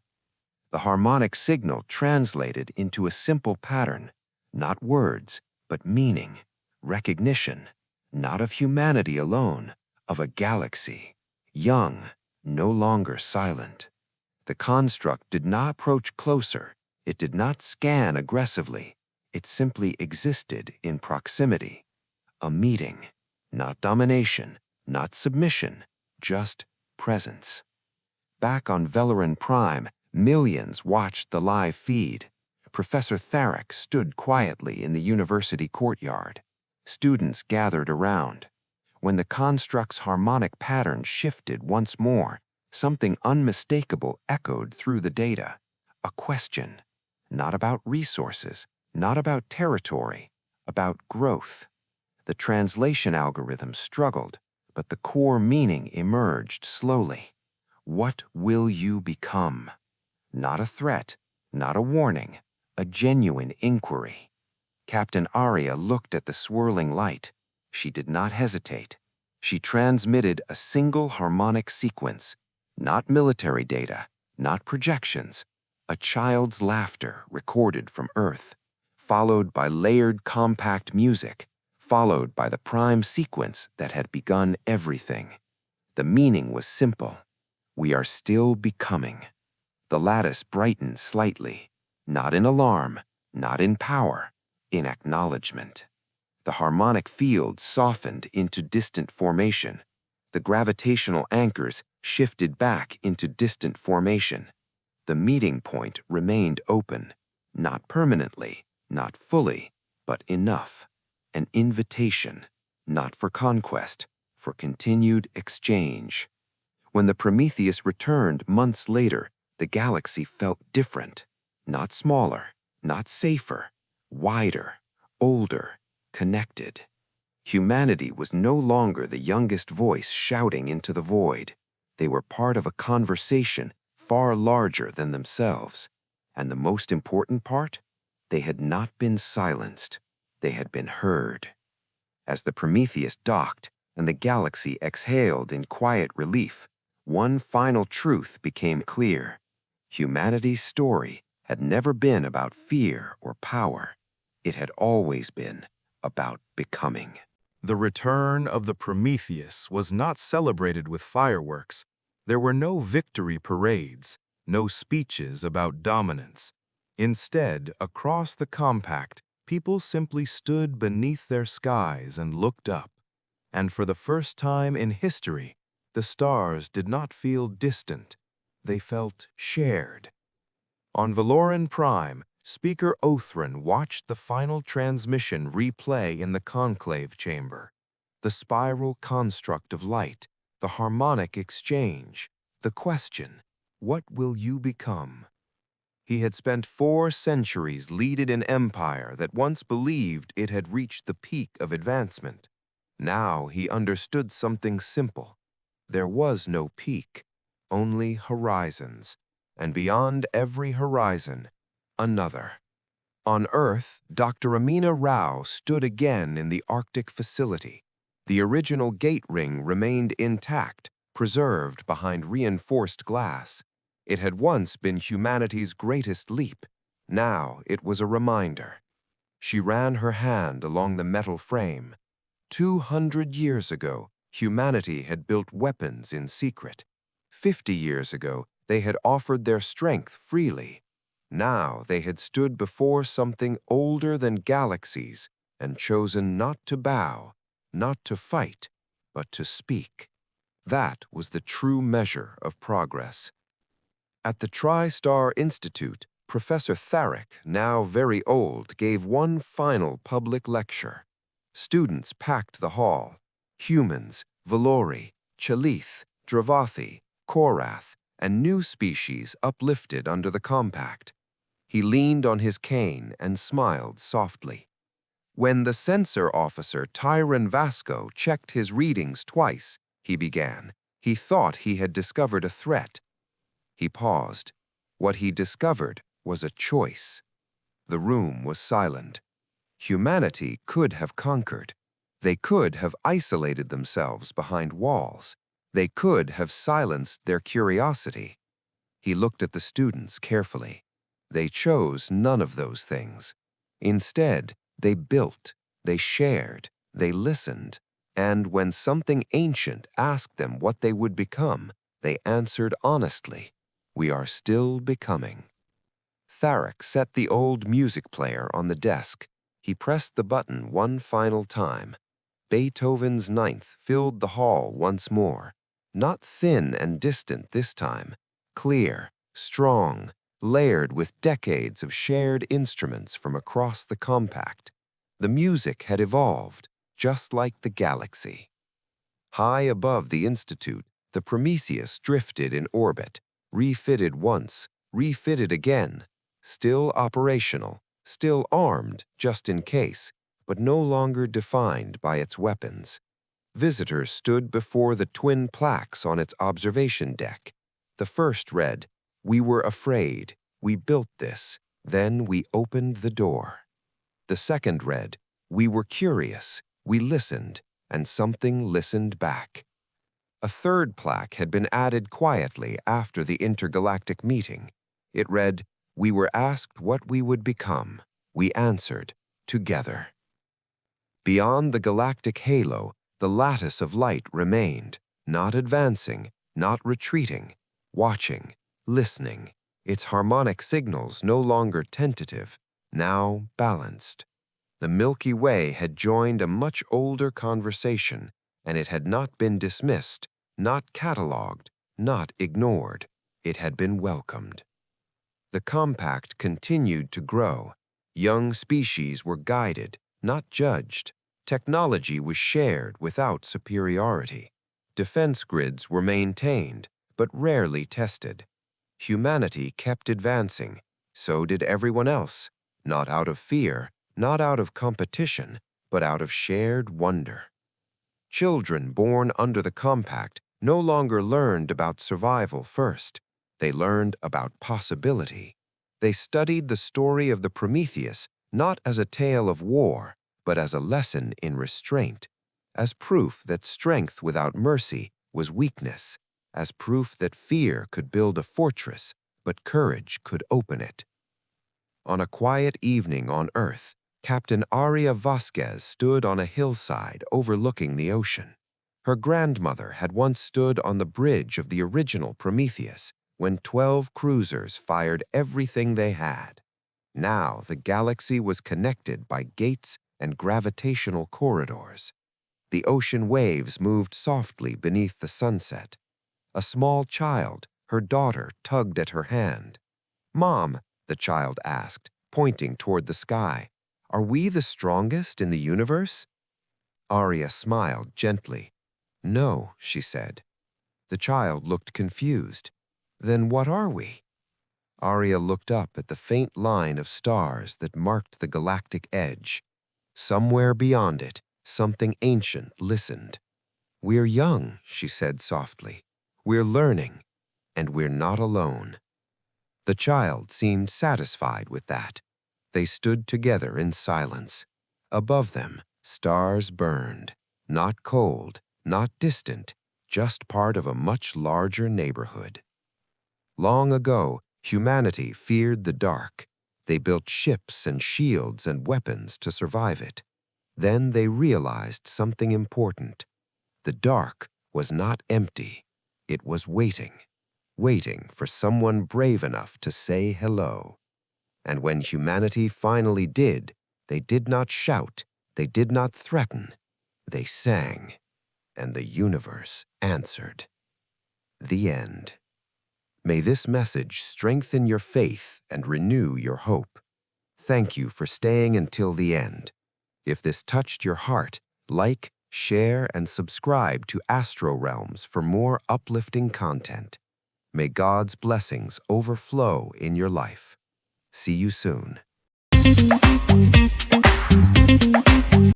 The harmonic signal translated into a simple pattern, not words, but meaning, recognition, not of humanity alone, of a galaxy, young, no longer silent. The construct did not approach closer. It did not scan aggressively. It simply existed in proximity. A meeting, not domination, not submission, just presence. Back on Valoran Prime, millions watched the live feed. Professor Tharek stood quietly in the university courtyard. Students gathered around. When the construct's harmonic pattern shifted once more, something unmistakable echoed through the data. A question, not about resources, not about territory, about growth. The translation algorithm struggled, but the core meaning emerged slowly. What will you become? Not a threat, not a warning, a genuine inquiry. Captain Aria looked at the swirling light. She did not hesitate. She transmitted a single harmonic sequence, not military data, not projections, a child's laughter recorded from Earth, followed by layered compact music, followed by the prime sequence that had begun everything. The meaning was simple. We are still becoming. The lattice brightened slightly, not in alarm, not in power, in acknowledgement. The harmonic field softened into distant formation. The gravitational anchors shifted back into distant formation. The meeting point remained open, not permanently, not fully, but enough. An invitation, not for conquest, for continued exchange. When the Prometheus returned months later, the galaxy felt different. Not smaller, not safer, wider, older, connected. Humanity was no longer the youngest voice shouting into the void. They were part of a conversation far larger than themselves. And the most important part? They had not been silenced. They had been heard. As the Prometheus docked and the galaxy exhaled in quiet relief, one final truth became clear. Humanity's story had never been about fear or power. It had always been about becoming. The return of the Prometheus was not celebrated with fireworks. There were no victory parades, no speeches about dominance. Instead, across the compact, people simply stood beneath their skies and looked up. And for the first time in history, the stars did not feel distant. They felt shared. On Valoran Prime, Speaker Othran watched the final transmission replay in the conclave chamber. The spiral construct of light, the harmonic exchange, the question, what will you become? He had spent 4 centuries leading an empire that once believed it had reached the peak of advancement. Now he understood something simple. There was no peak, only horizons, and beyond every horizon, another. On Earth, Dr. Amina Rao stood again in the Arctic facility. The original gate ring remained intact, preserved behind reinforced glass. It had once been humanity's greatest leap. Now it was a reminder. She ran her hand along the metal frame. 200 years ago, humanity had built weapons in secret. 50 years ago, they had offered their strength freely. Now they had stood before something older than galaxies and chosen not to bow, not to fight, but to speak. That was the true measure of progress. At the Tri-Star Institute, Professor Tharek, now very old, gave one final public lecture. Students packed the hall. Humans, Valori, Chalith, Dravathi, Korath, and new species uplifted under the compact. He leaned on his cane and smiled softly. When the censor officer Tylen Vasquez checked his readings twice, he began, he thought he had discovered a threat. He paused. What he discovered was a choice. The room was silent. Humanity could have conquered. They could have isolated themselves behind walls. They could have silenced their curiosity. He looked at the students carefully. They chose none of those things. Instead, they built, they shared, they listened, and when something ancient asked them what they would become, they answered honestly, "We are still becoming." Tharek set the old music player on the desk. He pressed the button one final time. Beethoven's Ninth filled the hall once more. Not thin and distant this time, clear, strong, layered with decades of shared instruments from across the compact. The music had evolved, just like the galaxy. High above the Institute, the Prometheus drifted in orbit, refitted once, refitted again, still operational, still armed just in case, but no longer defined by its weapons. Visitors stood before the twin plaques on its observation deck. The first read, "We were afraid. We built this. Then we opened the door." The second read, "We were curious. We listened, and something listened back." A third plaque had been added quietly after the intergalactic meeting. It read, "We were asked what we would become. We answered, together." Beyond the galactic halo, the lattice of light remained, not advancing, not retreating, watching, listening, its harmonic signals no longer tentative, now balanced. The Milky Way had joined a much older conversation, and it had not been dismissed, not catalogued, not ignored. It had been welcomed. The compact continued to grow. Young species were guided, not judged, Technology was shared without superiority. Defense grids were maintained, but rarely tested. Humanity kept advancing. So did everyone else, not out of fear, not out of competition, but out of shared wonder. Children born under the compact no longer learned about survival first. They learned about possibility. They studied the story of the Prometheus not as a tale of war, but as a lesson in restraint, as proof that strength without mercy was weakness, as proof that fear could build a fortress, but courage could open it. On a quiet evening on Earth, Captain Aria Vasquez stood on a hillside overlooking the ocean. Her grandmother had once stood on the bridge of the original Prometheus when 12 cruisers fired everything they had. Now the galaxy was connected by gates and gravitational corridors. The ocean waves moved softly beneath the sunset. A small child, her daughter, tugged at her hand. "Mom," the child asked, pointing toward the sky, "are we the strongest in the universe?" Aria smiled gently. "No," she said. The child looked confused. "Then what are we?" Aria looked up at the faint line of stars that marked the galactic edge. Somewhere beyond it, something ancient listened. "We're young," she said softly. "We're learning, and we're not alone." The child seemed satisfied with that. They stood together in silence. Above them, stars burned, not cold, not distant, just part of a much larger neighborhood. Long ago, humanity feared the dark. They built ships and shields and weapons to survive it. Then they realized something important. The dark was not empty. It was waiting for someone brave enough to say hello. And when humanity finally did, they did not shout, they did not threaten. They sang, and the universe answered. The end. May this message strengthen your faith and renew your hope. Thank you for staying until the end. If this touched your heart, like, share, and subscribe to Astro Realms for more uplifting content. May God's blessings overflow in your life. See you soon.